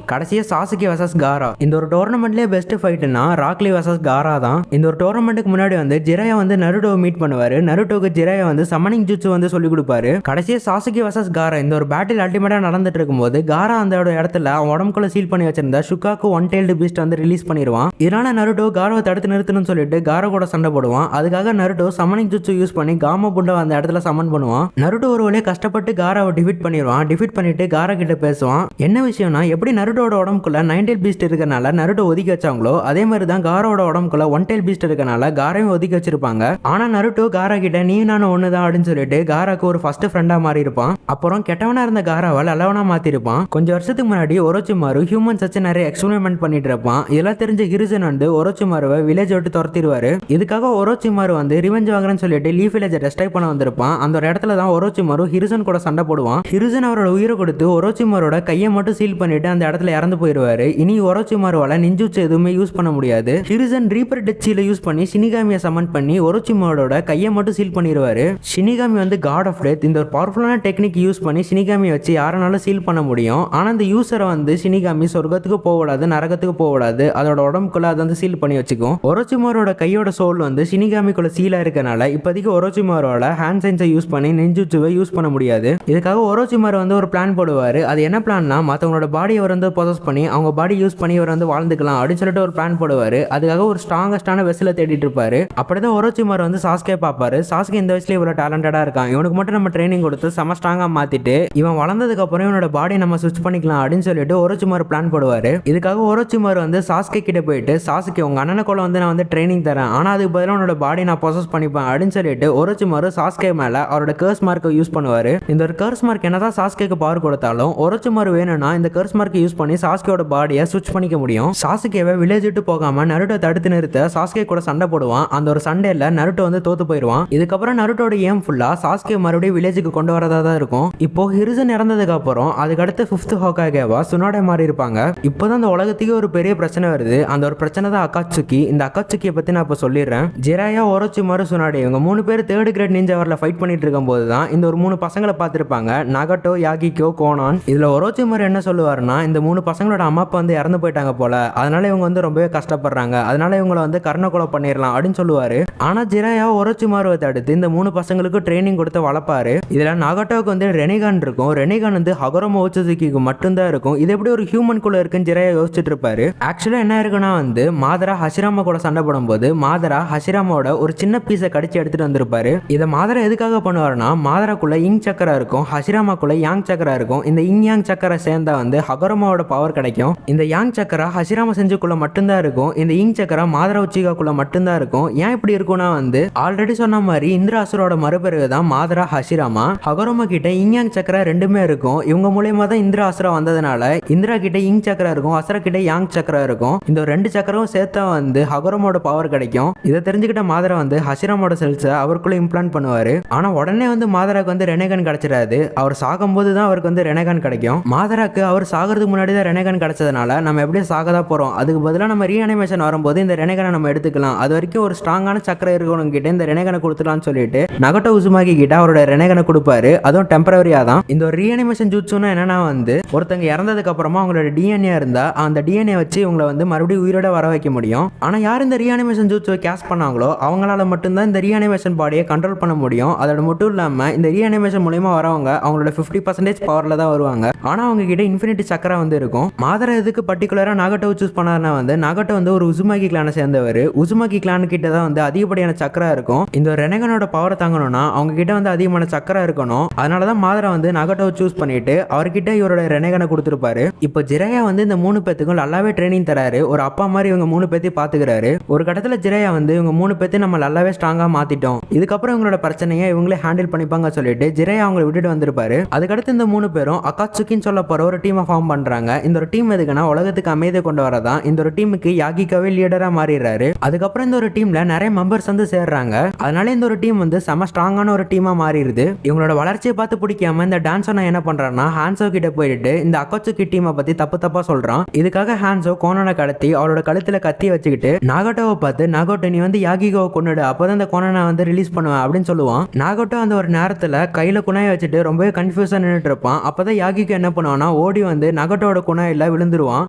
கடைசியா சாசுகே வர்சஸ் காரா. இந்த ஒரு டோர்னமெண்ட்லயே பெஸ்ட் ஃபைட்னா ராக்லி வர்சஸ் காரா தான். இந்த ஒரு டோர்னமெண்ட்டுக்கு முன்னாடி வந்து ஜிராயா வந்து நருட்டோவை மீட் பண்ணுவாரு. நருட்டோக்கு ஜிராயா வந்து சமனிங் ஜுட்சு வந்து சொல்லி கொடுப்பாரு. கடைசியா சாசுகே வர்சஸ் காரா இந்த ஒரு பேட்டில் அல்டிமேட்டா நடந்துட்டு இருக்கும்போது காரா அந்த இடத்துல அவன் உடம்புக்குள்ள சீல் பண்ணி வச்சிருந்த ஷுகாக்கு ஒன் டெய்ல்டு பீஸ்ட் வந்து ரிலீஸ் பண்ணிடுவான். இதனால நருட்டோ காராவை தடுத்து நிறுத்தணும்னு சொல்லிட்டு காரா கூட சண்டை போடுவான். அதுக்காக நருட்டோ சமனிங் ஜுட்சு யூஸ் பண்ணி காமா புண்டா அந்த இடத்துல சமன் பண்ணுவான். நருட்டோ ஒரு வழியா கஷ்டப்பட்டு காராவை டிஃபீட் பண்ணிடுவான். டிஃபீட் பண்ணிட்டு காரா கிட்ட பேசுவான். என்ன விஷயம்னா எப்படி நருட்டோட உடம்புக்குள்ள 9 டெயில் பீஸ்ட் இருக்கனால நருட்டோ ஒதுக்கி வச்சாங்களோ அதே மாதிரி தான் காராவோட உடம்புக்குள்ள 1 டெயில் பீஸ்ட் இருக்கனால காரையும் ஒதுக்கி வச்சிருப்பாங்க. ஆனா நருட்டோ காரா கிட்ட நீ நானும் ஒண்ணுதான் அப்படின்னு சொல்லிட்டு காராக்கு ஒரு ஃபர்ஸ்ட் ஃப்ரெண்டா மாறி இருப்பான். அப்புறம் கெட்டவனா இருந்த காராவை நல்லவனா மாத்திருப்பான். கொஞ்சம் வருஷத்துக்கு முன்னாடி ஒரோச்சிமாரு ஹியூமன்ஸ் வச்சு நிறைய எக்ஸ்பெரிமெண்ட் பண்ணிட்டு இருப்பான். இதெல்லாம் தெரிஞ்ச ஹிருசன் வந்து ஒரோச்சிமாருவை வில்லேஜ் விட்டு துரத்திடுவாரு. இதுக்காக ஒரோச்சிமாரு வந்து ரிவெஞ்ச் வாங்குறேன்னு சொல்லிட்டு லீஃப் வில்லேஜை டெஸ்ட்ராய் பண்ண வந்திருப்பான். அந்த ஒரு இடத்துல தான் ஒரோச்சிமாரு ஹிருசன் கூட சண்டை போடுவான். ஹிருசன் அவரோட உயிரை கொடுத்து ஒரோச்சிமாரோட கையை மட்டும் சீல் பண்ணிட்டு அந்த இடத்துல இறந்து போயிடுவாரு. இனி ஒரோச்சிமாருவால நிஞ்சுச்சு எதுவுமே யூஸ் பண்ண முடியாது. ஹிருசன் ரீப்பர் டெச்சில யூஸ் பண்ணி ஷினிகாமியை சமன் பண்ணி ஒரோச்சிமாரோட கையை மட்டும் சீல் பண்ணிடுவாரு. ஷினிகாமி வந்து காட் ஆஃப் டெத். இந்த ஒரு பவர்ஃபுல்லான டெக்னிக் யூஸ் பண்ணி ஷினிகாமியை வச்சு யாரனாலும் சீல் பண்ண முடியும். ஆனா அந்த யூசரை வந்து ஷினிகாமி சொர்க்கத்துக்கு போகக்கூடாது, நரகத்துக்கு போகக்கூடாது, அதோட உடம்புக்குள்ள அதை வந்து சீல் பண்ணி வச்சுக்கும். ஒரோச்சிமாரோட கையோட சோல் வந்து ஷினிகாமிக்குள்ள சீலா இருக்கனால இப்போதைக்கு ஒரோச்சிமாரோட ஹேண்ட் சைன்ஸை யூஸ் பண்ணி நெஞ்சுச்சுவை யூஸ் பண்ண முடியாது. இதுக்காக ஒரோச்சிமாரு வந்து ஒரு பிளான் போடுவாரு. அது என்ன பிளான்னா மற்றவங்களோட பாடியை அவர் வந்து பொசஸ் பண்ணி அவங்க பாடி யூஸ் பண்ணி இவர் வந்து வாழ்ந்துக்கலாம் அப்படின்னு சொல்லிட்டு ஒரு பிளான் போடுவாரு. அதுக்காக ஒரு ஸ்ட்ராங்கஸ்டான வெஸ்ல தேடிட்டு இருப்பாரு. அப்படிதான் ஒரோச்சிமாரு வந்து சாஸ்கே பார்ப்பாரு. சாஸ்கே இந்த வயசுல இவ்வளவு டேலண்டடா இருக்கான், இவனுக்கு மட்டும் நம்ம ட்ரைனிங் கொடுத்து செம ஸ்ட்ராங்கா மாத்திட்டு இவன் வளர்ந்ததுக்கு அப்புறம் இவனோட பாடியை நம்ம ஸ்விட்ச் பண்ணிக்கலாம் அப்படின்னு சொல்லிட்டு ஒரோச்சிமாரு பிளான் போடுவாரு. இதுக்காக ஒரோச்சிமாரு வந்து சாஸ்கே கிட்ட போயிட்டு சாஸ்கே உங்க அண்ணனை கூட வந்து நான் வந்து ட்ரைனிங் தரேன், ஆனா அதுக்கு பதிலாக உன்னோட பாடி நான் பொசஸ் பண்ணிப்பேன் அப்படின்னு சொல்லிட்டு ஒரோச்சிமாரு சாஸ்கே மேல அவரோட கர்ஸ் மார்க்கை யூஸ் பண்ணுவாரு. இந்த ஒரு கர்ஸ் மார்க் என்னதான் சாஸ்கேக்கு பவர் கொடுத்தாலும் ஒரோச்சிமாரு வேணும்னா இந்த கர்ஸ் மார்க்கை யூஸ் பண்ணி சாஸ்கேயோட பாடியை ஸ்விட்ச் பண்ணிக்க முடியும். சாஸ்கேவை வில்லேஜ் விட்டு போகாம நருட்டோ தடுத்து நிறுத்த சாஸ்கே கூட சண்டை போடுவான். அந்த ஒரு சண்டையில நருட்டோ வந்து தோத்து போயிடுவான். இதுக்கப்புறம் நருட்டோட ஏம் ஃபுல்லா சாஸ்கே மறுபடியும் வில்லேஜுக்கு கொண்டு வரதா தான் இருக்கும். இப்போ ஹிருசன் இறந்ததுக்கு அப்புறம் அதுக்கடுத்து 5th ஹோகாகேவா சுனாடே மாறி இருப்பாங்க. இப்போதான் அந்த உலகத்துக்கு ஒரு பெரிய பிரச்சனை வருது. அந்த ஒரு பிரச்சனை தான் அகாட்சுகி. இந்த அகாட்சுகியை பத்தி நான் இப்போ சொல்லிடுறேன். ஜிராயா, ஒரோச்சிமாரு, சுனாடே இவங்க 3 பேர் 3rd கிரேட் நிஞ்சா வார்ல ஃபைட் பண்ணிட்டு இருக்கும் போது தான் இந்த ஒரு 3 பசங்களை பார்த்திருப்பாங்க. நகட்டோ, யாகிக்கோ, கோனான். இதுல ஒரோச்சிமாரு அவர் என்ன சொல்லுவாருன்னா, இந்த 3 பசங்களோட அம்மா அப்பா வந்து இறந்து போயிட்டாங்க போல, அதனால இவங்க வந்து ரொம்பவே கஷ்டப்படுறாங்க, அதனால இவங்களை வந்து கர்ண கொலை பண்ணிடலாம் அப்படின்னு சொல்லுவாரு. ஆனா ஜிராயா ஒரோச்சிமாருவை தடுத்து இந்த 3 பசங்களுக்கு ட்ரைனிங் கொடுத்து வளர்ப்பாரு. இதுல நாகட்டோவுக்கு வந்து ரெனிகான் இருக்கும். ரெனிகான் வந்து ஹகரோம ஓட்சுசுகிக்கு மட்டும்தான் இருக்கும். இது எப்படி ஒரு ஹியூமன் குள்ள இருக்குன்னு ஜிராயா யோசிச்சுட்டு இருப்பாரு. ஆக்சுவலா என்ன இருக்குன்னா வந்து மாதரா ஹஷிராமா கூட சண்டை போடும்போது மாதரா ஹஷிராமாவோட ஒரு சின்ன பீஸை கடிச்சு எடுத்துட்டு வந்திருப்பாரு. இதை மாதரா எதுக்காக பண்ணுவாருன்னா, மாதராக்குள்ள இங் சக்கரா இருக்கும், ஹஷிராமாக்குள்ள யாங் சக்கரா இருக்கும். இந்த இங் யாங் சக்கரை சேர்ந்தா வந்து ஹகரோமாவோட பவர் கிடைக்கும். இந்த யாங் சக்கரா ஹஷிராமா செஞ்சுக்குள்ள மட்டும்தான் இருக்கும். இந்த இங் சக்கரா மாதரா உச்சிகாக்குள்ள மட்டும்தான் இருக்கும். ஏன் இப்படி இருக்கும்னா வந்து ஆல்ரெடி சொன்ன மாதிரி இந்திர அசுரோட மறுபிறகு தான் மாதரா ஹஷிராமா. ஹகரோமா கிட்ட இங் யாங் சக்கரா ரெண்டுமே இருக்கும். இவங்க மூலியமா தான் இந்திர அசுரா வந்ததுனால இந்திரா கிட்ட இங் சக்கரா இருக்கும், அசுரா கிட்ட யாங் சக்கரா இருக்கும். இந்த 2 சக்கரவும் சேர்த்தா வந்து ஹகரோமோட பவர் கிடைக்கும். இதை தெரிஞ்சுக்கிட்ட மாதரா வந்து ஹஷிராமோட செல்ஸை அவருக்குள்ள இம்ப்ளான்ட் பண்ணுவாரு. ஆனா உடனே வந்து மாதராக்கு வந்து ரெனேகன் கிடைச்சிடாது. அவர் சாகும்போது தான் அவருக்கு வந்து ரெனேகன் கிடைக்கும். மாதராக்கு அவர் சாகிறதுக்கு முன்னாடி தான் ரெனேகன் கிடைச்சதுனால நம்ம எப்படியும் சாகதா போறோம், அதுக்கு பதிலாக நம்ம ரீஅனிமேஷன் வரும்போது இந்த ரெனேகனை நம்ம எடுத்துக்கலாம், அது வரைக்கும் ஒரு ஸ்ட்ராங்கான சக்கரை இருக்கணும் கிட்ட இந்த ரெனேகனை கொடுத்துலாம்னு சொல்லிட்டு நகட்டோ உசுமாகி கிட்ட அவரோட ரெனேகனை கொடுப்பாரு. அதுவும் டெம்பரரியா தான். இந்த ஒரு ரீஅனிமேஷன் ஜூட்சுன்னா என்னன்னா வந்து ஒருத்தங்க இறந்ததுக்கு அப்புறமா அவங்களோட டிஎன்ஏ இருந்தா அந்த டிஎன்ஏ வச்சு இவங்களை வந்து மறுபடியும் உயிரோட வர வைக்க முடியும். ஆனா யார் இந்த ரீஅனிமேஷன் ஜூட்சுவை கேஸ் பண்ணாங்களோ அவங்களால மட்டும்தான் இந்த ரீஅனிமேஷன் பாடியை கண்ட்ரோல் பண்ண முடியும். அதோட மட்டும் இல்லாம இந்த ரீஅனிமேஷன் மூலமா வரவங்க அவங்களோட 50% பவர்ல தான் வருவாங்க. ஆனா அவங்க கிட்ட இன்ஃபினிட்டி சக்கரா வந்து இருக்கும். மாதரா எதுக்கு பர்டிகுலரா நாகட்டோ சூஸ் பண்ணாருன்னா வந்து நாகட்டோ வந்து ஒரு உசுமாகி கிளானை சேர்ந்தவர். உசுமாகி கிளான் கிட்ட தான் வந்து அதிகப்படியான சக்கரா இருக்கும். இந்த ரெனேகனோட பவரை தாங்கணும்னா அவங்க கிட்ட வந்து அதிகமான சக்கரா இருக்கணும். அதனாலதான் மாதரா வந்து நாகட்டோ சூஸ் பண்ணிட்டு அவர்கிட்ட இவரோட ரெனேகனை கொடுத்துருப்பாரு. இப்போ ஜிராயா வந்து இந்த 3 பேத்துக்கும் நல்லாவே ட்ரைனிங் தராரு. ஒரு அப்பா மாதிரி இவங்க 3 பேத்தையும் பாத்துக்கிறாரு. ஒரு கட்டத்துல ஜிராயா வந்து இவங்க 3 பேத்தையும் நம்ம நல்லாவே ஸ்ட்ராங்கா மாத்திட்டோம், இதுக்கப்புறம் இவங்களோட பிரச்சனையை இவங்களே ஹேண்டில் பண்ணிப்பாங்க சொல்லிட்டு ஜிராயா அவங்களை விட்டுட்டு வந்திருப்பாரு. அதுக்கடுத்து இந்த 3 பேரும் அகாட்சுகின்னு சொல்ல போற ஒரு டீமை ஃபார்ம் பண்றாங்க. இந்த ஒரு டீம் எதுக்குன்னா உலகத்துக்கு அமைதியை கொண்டு வரதான். இந்த ஒரு டீமுக்கு யாகிகாவே லீடரா மாறிடுறாரு. அதுக்கப்புறம் இந்த ஒரு டீம்ல நிறைய மெம்பர்ஸ் வந்து சேர்றாங்க. அதனால இந்த ஒரு டீம் வந்து செம ஸ்ட்ராங்கான ஒரு டீமா மாறிடுது. இவங்களோட வளர்ச்சியை பார்த்து பிடிக்காம இந்த டான்ஸோ என்ன பண்றான்னா ஹான்சோ கிட்ட போயிட்டு இந்த அகாட்சுகி டீமை பத்தி தப்பா சொல்றான். இதுக்காக ஹான்சோ கோனனை கடத்தி அவளோட கழுத்துல கத்தி வச்சுக்கிட்டு நாகட்டோவை பார்த்து நாகட்டோ நீ வந்து யாகிகோவை கொன்னுடு, அப்பதான் இந்த கோனனை வந்து ரிலீஸ் பண்ணுவேன் அப்படின்னு சொல்லுவான். நாகட்டோ அந்த ஒரு நேரத்துல கையில குணாயை வச்சுட்டு ரொம்பவே கன்ஃபியூஸா நின்றுட்டு இருப்பான். அப்பதான் யாகிகோ என்ன பண்ணுவான்னா ஓடி வந்து நகட்டோட குணாயில விழுந்துருவான்.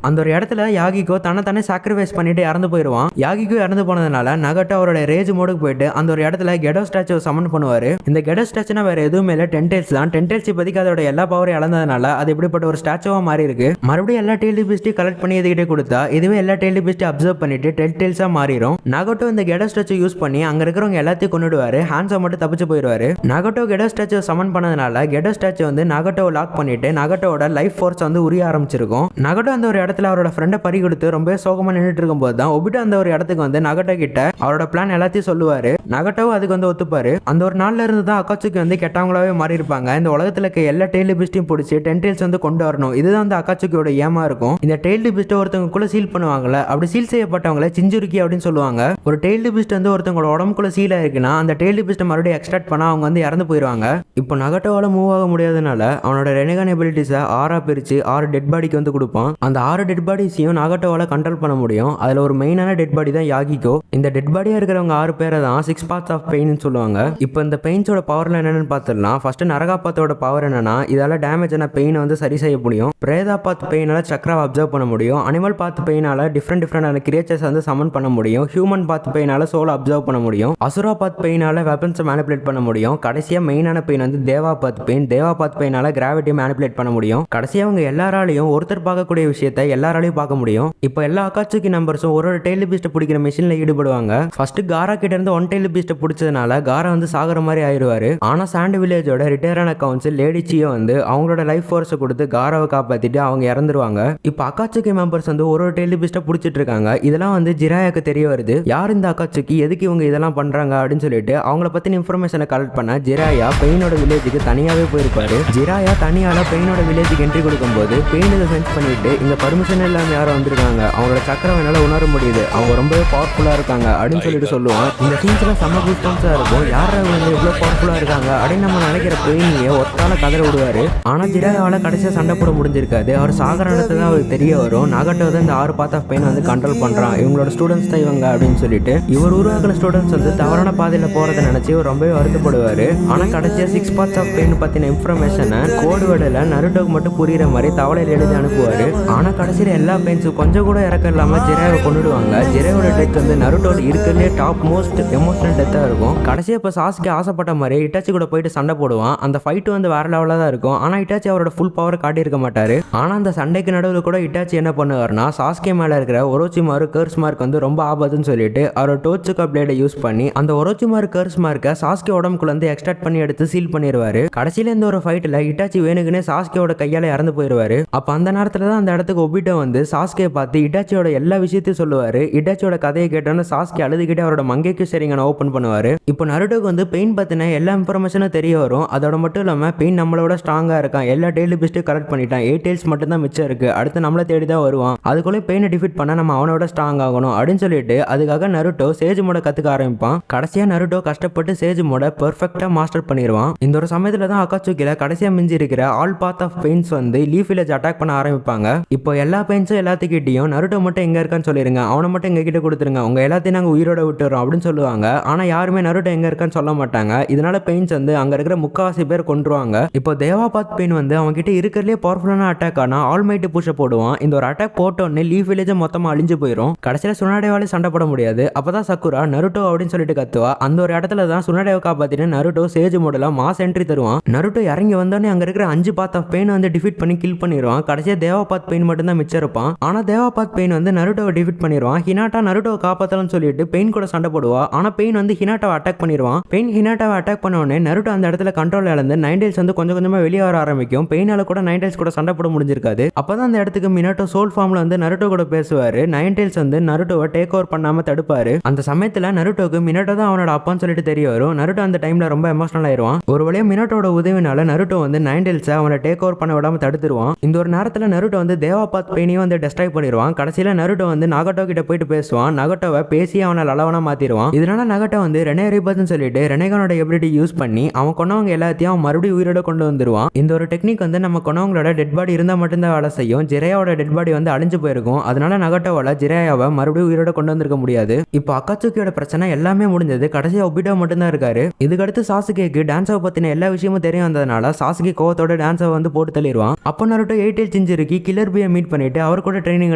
அந்த ஒரு இடத்துல யாகிகோ தன்னை சாக்ரிஃபைஸ் பண்ணிட்டு இறந்து போயிடுவான். யாகிகோ இறந்து போனதுனால நகட்டோ அவரோட ரேஜ் மோடுக்கு போயிட்டு அந்த ஒரு இடத்துல கெடோ ஸ்டாச்சுவை சமன் பண்ணுவாரு. இந்த கெடோ ஸ்டாச்சுனா வேற எதுவுமே இல்ல, டென்டெயில்ஸ் தான். டென்டெயில்ஸ் இப்போதைக்கு அதோட எல்லா பவரையும் இழந்ததுனால அது இப்படிப்பட்ட ஒரு ஸ்டாச்சுவா மாறி இருக்கு. மறுபடியும் எல்லா டெய்லி பீஸ்டையும் கலெக்ட் பண்ணி இதுகிட்டே கொடுத்தா இதுவே எல்லா டெய்லி பீஸ்டையும் அப்சர்வ் பண்ணிட்டு டெல்டெயில்ஸா மாறிடும். நகட்டோ இந்த கெடோ ஸ்டாச்சு யூஸ் பண்ணி அங்க இருக்கிறவங்க எல்லாத்தையும் கொண்டுடுவாரு. ஹான்சோ மட்டும் தப்பிச்சு போயிடுவாரு. நகட்டோ கெடோ ஸ்டாச்சு சமன் பண்ணதுனால கெடோ ஸ்டாச்சு வந்து நகட்டோவை லாக் பண்ணிட்டு நகட்டோட லைஃப் ஃபோர்ஸ் வந்து உரிய ஆரம்பிச்சிருக்கும். நகட்டோ அந்த ஒரு இடத்துல அவரோட ஃப்ரெண்டை பறி கொடுத்து ரொம்ப சோகமா நின்றுட்டு இருக்கும்போது தான் ஒபிட்டோ அந்த ஒரு இடத்துக்கு வந்து நகட்டோ கிட்ட அவரோட பிளான் எல்லாத்தையும் சொல்லுவாரு. நகட்டோ அதுக்கு வந்து ஒத்துப்பாரு. அந்த ஒரு நாள்ல இருந்து தான் அகாட்சுகி வந்து கெட்டவங்களாவே மாறி இருப்பாங்க. இந்த உலகத்துல இருக்க எல்லா டெய்லி பீஸ்டையும் பிடிச்சி டென்டெயில்ஸ் வந்து கொண்டு வரணும், இதுதான் வந்து அகாட்சுகியோட ஏமா இருக்கும். இந்த டெய்லி பீஸ்ட்டை ஒருத்தவங்களுக்குள்ள சீல் பண்ணுவாங்கல்ல, அப்படி சீல் செய்யப்பட்டவங்களை சிஞ்சுருக்கி அப்படின்னு சொல்லுவாங்க. ஒரு டெய்லி பீஸ்ட் வந்து ஒருத்தவங்களோட உடம்புக்குள்ள சீல் ஆயிருக்குன்னா அந்த டெய்லி பீஸ்ட்டை மறுபடியும் எக்ஸ்ட்ராக்ட் பண்ணா அவங்க வந்து இறந்து போயிருவாங்க. இப்போ நகட்டோவால மூவ் ஆக முடியாதனால அவனோட ரெனேகன் எபிலிட்டிஸை 6 பிரிச்சு 6 டெட் பாடிக்கு வந்து கொடுப்பான். அந்த 6 டெட் பாடிஸையும் நாகட்டோவால கண்ட்ரோல் பண்ண முடியும். அதுல ஒரு மெயினான டெட் பாடி தான் யாகிகோ. இந்த டெட் பாடியா இருக்கிறவங்க 6 பேரை தான் 6 பார்ட்ஸ் ஆஃப் பெயின் சொல்லுவாங்க. இப்போ இந்த பெயின்ஸோட பவர்ல என்னன்னு பார்த்துடலாம். ஃபர்ஸ்ட் நரகாபாத்தோட பவர் என்னன்னா இதால டேமேஜ் ஆன பெயினை வந்து சரி செய்ய முடியும். பிரேதா பாத் பெயினால சக்கராவை அப்சர்வ் பண்ண முடியும். அனிமல் பாத் பெயினால டிஃப்ரெண்டான கிரியேச்சர்ஸ் வந்து சமன் பண்ண முடியும். ஹியூமன் பாத் பெயினால சோலை அப்சர்வ் பண்ண முடியும். அசுரா பாத் பெயினால வெப்பன்ஸை மேனிபுலேட் பண்ண முடியும். கடைசியா மெயினான பெயின் வந்து தேவா பாத் பெயின். தேவா பாத் பெயினால கிராவிட்டியை மேனிபுலேட் பண்ண முடியும். கடைசியா அவங்க எல்லாராலையும் ஒருத்தர் பார்க்கக்கூடிய விஷயத்தை எல்லாராலையும் பார்க்க முடியும். இப்போ எல்லா அகாட்சுகி நம்பர்ஸும் ஒரு டெய்லி பீஸ்ட்டை பிடிக்கிற மிஷின்ல ஈடுபடுவாங்க. ஃபர்ஸ்ட் காரா கிட்ட இருந்து 1 டெய்லி பீஸ்ட்டை பிடிச்சதுனால காரா வந்து சாகுற மாதிரி ஆயிடுவாரு. ஆனா சாண்ட் வில்லேஜோட ரிட்டையரான கவுன்சில் லேடி சியோ வந்து அவங்களோட லைஃப் ஃபோர்ஸை கொடுத்து காராவை காப்பாத்திட்டு அவங்க இறந்துருவாங்க. இப்போ அகாட்சுகி மெம்பர்ஸ் வந்து ஒரு டெய்லி பீஸ்ட்டை பிடிச்சிட்டு இருக்காங்க. இதெல்லாம் வந்து ஜிராயாக்கு தெரிய வருது. யார் இந்த அகாட்சுகி, எதுக்கு இவங்க இதெல்லாம் பண்றாங்க அப்படின்னு சொல்லிட்டு அவங்கள பத்தின இன்ஃபர்மேஷனை கலெக்ட் பண்ண ஜிராயா பெயினோட வில்லேஜுக்கு தனியாவே போயிருப்பாரு. ஜிராயா தனியால பெயினோட வில்லேஜுக்கு என்ட்ரி கொடுக்கும்போது பெயின் இதை சென்ஸ் பண்ணிட்டு இங்க பர்மிஷன் இல்லாம யாரும் வந்திருக்காங்க, அவங்களோட சக்கரம் என்னால உணர முடியுது, அவங்க ரொம்பவே பவர்ஃபுல்லா இருக்காங்க அப்படின்னு சொல்லிட்டு சொல்லுவான். இந்த சீன்ஸ்ல செம்ம கூஸ்பம்ஸா இருக்கும். யார் வந்து எவ்வளவு பவர்ஃபுல்லா இருக்காங்க அப்படின்னு நம்ம நினைக்கிற பெயினியே ஒத்தால கதற விடுவாரு. ஆனா ஜிராயாவால கடைசியா சண்டை போட முடிஞ்சிருக்காது. அவர் சாகர இடத்துல தான் அவருக்கு தெரிய வரும் நகட்டோ தான் இந்த 6 பாத் ஆஃப் பெயின் வந்து கண்ட்ரோல் பண்றான், இவங்களோட ஸ்டூடெண்ட்ஸ் தான் இவங்க அப்படின்னு சொல்லிட்டு. இவர் உருவாக்குற ஸ்டூடெண்ட்ஸ் வந்து தவறான பாதையில போறதை நினைச்சு இவர் ரொம்பவே வருத்தப்படுவாரு. ஆனா கடைசியா 6 பாத்ஸ் ஆஃப் பெயின் பத்தின இன்ஃபர்மேஷனை கோடு வேர்டுல நருட்டோக்கு மட்டும் புரியுற மாதிரி தவளையில எழுதி அனுப்புவாரு. ஆனா கடைசியில எல்லா பெயின்ஸும் கொஞ்சம் கூட இறக்கம் இல்லாம ஜிராவை கொண்டுடுவாங்க. ஜிராவோட டெத் வந்து நருட்டோட இருக்கிறதுலே டாப் மோஸ்ட் எமோஷனல் டெத்தா இருக்கும். கடைசியா இப்ப சாஸ்கே ஆசைப்பட்ட மாதிரி இட்டாச்சி கூட போயிட்டு சண்டை போடுவான். அந்த ஃபைட் வந்து வேற லெவலில் தான் இருக்கும். ஆனா இட்டாச்சி அவரோட ஃபுல் பவர் காட்டியிருக்க மாட்டாரு. ஆனா அந்த சண்டைக்கு நடுவில் கூட இட்டாச்சி என்ன பண்ணுவாருன்னா சாஸ்கே மேல இருக்கிற ஒரோச்சிமாரு கர்ஸ் மார்க் வந்து ரொம்ப ஆபத்துன்னு சொல்லிட்டு அவரோட டோட்சுகா பிளேடை யூஸ் பண்ணி அந்த ஒரோச்சிமாரு கர்ஸ் மார்க்கை சாஸ்கே உடம்புக்குள்ள வந்து எக்ஸ்ட்ராக்ட் பண்ணி எடுத்து சீல் பண்ணிடுவாரு. கடைசியில இந்த ஒரு ஃபைட்ல இட்டாச்சி வேணுக்குனே சாஸ்கேவோட கையால இறந்து போயிடுவாரு. அப்ப அந்த நேரத்துல தான் அந்த இடத்துக்கு ஒபிட்டோ வந்து சாஸ்கே பார்த்து இட்டாச்சியோட எல்லா விஷயத்தையும் சொல்லுவாரு. இட்டாச்சியோட கதையை கேட்டோன்னு சாஸ்கே அழுதுகிட்டே அவரோட மங்கைக்கு சரிங்க ஓப்பன் பண்ணுவாரு. இப்போ நருட்டோக்கு வந்து பெயின் பத்தின எல்லா இன்ஃபர்மேஷனும் தெரிய வரும். அதோட மட்டும் இல்லாம பெயின் நம்மளோட ஸ்ட்ராங்கா இருக்கான், எல்லா டெய்லி பெஸ்ட்டும் கலெக்ட் பண்ணிட்டான், 8 டெய்ல்ஸ் மட்டும் தான் மிச்சம் இருக்கு, அடுத்து நம்மளை தேடி தான் வருவான், அதுக்குள்ளே பெயினை டிஃபீட் பண்ண நம்ம அவனோட ஸ்ட்ராங் ஆகணும் அப்படின்னு சொல்லிட்டு அதுக்காக நருட்டோ சேஜ் மோட கத்துக்க ஆரம்பிப்பான். கடைசியா நருட்டோ கஷ்டப்பட்டு சேஜ் மோட பெர்ஃபெக்ட்டா மாஸ்டர் பண்ணிடுவான். இந்த ஒரு சமயத்துல தான் அகாட்சுகில கடைசியா மிஞ்சி இருக்கிற ஆல் பாத் ஆஃப் பெயின்ஸ் வந்து லீஃப் வில்லேஜ் அட்டாக் பண்ண ஆரம்பிப்பாங்க. இப்போ எல்லா பெயின்ஸும் எல்லாத்துக்கிட்டையும் நருட்டோ மட்டும் எங்க இருக்கான்னு சொல்லிருங்க, அவனை மட்டும் எங்க கிட்ட கொடுத்துருங்க, உங்க எல்லாத்தையும் நாங்க உயிரோட விட்டுறோம் அப்படின்னு சொல்லுவாங்க. ஆனா யாருமே நருட்டோ எங்க இருக்கான்னு சொல்ல மாட்டாங்க. இதனால பெயின்ஸ் வந்து அங்க இருக்கிற முக்காவாசி பேர் கொன்றுவாங்க. இப்போ தேவாபாத் பெயின் வந்து அவங்க கிட்ட இருக்கிறதுலே பவர்ஃபுல்லான அட்டாக் ஆனா ஆல்மைட்டி புஷ போடுவான். இந்த ஒரு அட்டாக் போட்டோன்னே லீஃப் வில்லேஜ் மொத்தமா அழிஞ்சு போயிடும். கடைசியில சுனாடேவாலே சண்டை போட முடியாது. அப்பதான் சக்குரா நருட்டோ அப்படின்னு சொல்லிட்டு கத்துவா. அந்த ஒரு இடத்துல தான் சுனாடேவை காப்பாத்திட்டு நருட்டோ சேஜ் மோடல மாஸ் என்ட்ரி தருவான். நருட்டோ இறங்கி வந்தோடனே அங்க இருக்கிற 5 பாத் ஆஃப் பெயின் வந்து டிஃபீட் பண்ணி கில் பண்ணிடுவான். கடைசியா தேவாபாத் பெயின் மட்டும் தான் மிச்சம் இருப்பான். ஆனா தேவாபாத் பெயின் வந்து நருட்டோவை டிஃபீட் பண்ணிடுவான். ஹினாட்டா நருட்டோவை காப்பாத்தலன்னு சொல்லிட்டு பெயின் கூட சண்டை போடுவா. ஆனா பெயின் வந்து ஹினாட்டாவை அட்டாக் பண்ணிடுவான். பெயின் ஹினாட்டாவை அட்டாக் பண்ண உடனே நருட்டோ அந்த இடத்துல கண்ட்ரோல் இழந்து நைன் டெய்ல்ஸ் வந்து கொஞ்சம் கொஞ்சமா வெளியே வர ஆரம்பிக்கும். பெயினால கூட நைன் டெய்ல்ஸ் கூட சண்டை போட முடிஞ்சிருக்காது. அப்பதான் அந்த இடத்துக்கு மினாட்டோ சோல் ஃபார்ம்ல வந்து நருட்டோ கூட பேசுவாரு. நைன் டெய்ல்ஸ் வந்து நருட்டோவை டேக் ஓவர் பண்ணாம தடுப்பாரு. அந்த சமயத்துல நருட்டோக்கு மினாட்டோ தான் அவனோட அப்பான்னு சொல்லிட்டு தெரிய வரும். நருட்டோ அந்த டைம்ல ரொம்ப எமோஷனல் ஆயிருவான். ஒரு வழியா மினாட்டோட உதவினால நருட்டோ வந்து நைன் டெய்ல்ஸை அவனை டேக் ஓவர் பண்ண விடாம தடுத்துருவான். இந்த ஒரு நேரத்துல நருட்டோ வந்து தேவாபாத் பெயினையும் வந்து டெஸ்ட்ராய் பண்ணிடுவான். கடைசியில நருட்டோ வந்து நகட்டோ கிட்ட போயிட்டு பேசுவான். நகட்டோவை பேசி அவனை லலவனா மாத்திடுவான். இதனால நகட்டோ வந்து ரெனே ரிபத்னு சொல்லிட்டு ரெனேகானோட எபிலிட்டி யூஸ் பண்ணி அவன் கொண்டவங்க எல்லாத்தையும் அவன் மறுபடியும் உயிரோட கொண்டு வந்துருவான். இந்த ஒரு டெக்னிக் வந்து நம்ம கொண்டவங்களோட டெட் பாடி இருந்தா மட்டும்தான் வேலை செய்யும். ஜிரையாவோட டெட் பாடி வந்து அழிஞ்சு போயிருக்கும். அதனால நகட்டோவால ஜிரையாவை மறுபடியும் உயிரோட கொண்டு வந்திருக்க முடியாது. இப்போ அக்காட்சுகியோட பிரச்சனை எல்லாமே முடிஞ்சது. கடைசியா ஒபிட்டோ மட்டும் தான் இருக்காரு. இதுக்கடுத்து சாசுகேக்கு டான்ஸை பத்தின எல்லா விஷயமும் தெரிய வந்ததுனால சாசுகே கோவத்தோட டான்ஸை வந்து போட்டு தள்ளிடுவான். அப்போ நருட்டோ 8 டெய்ல்ஸ் சிஞ்சிருக்கி கில்லர் பியை மீட் பண்ணிட்டு அவர் கூட ட்ரைனிங்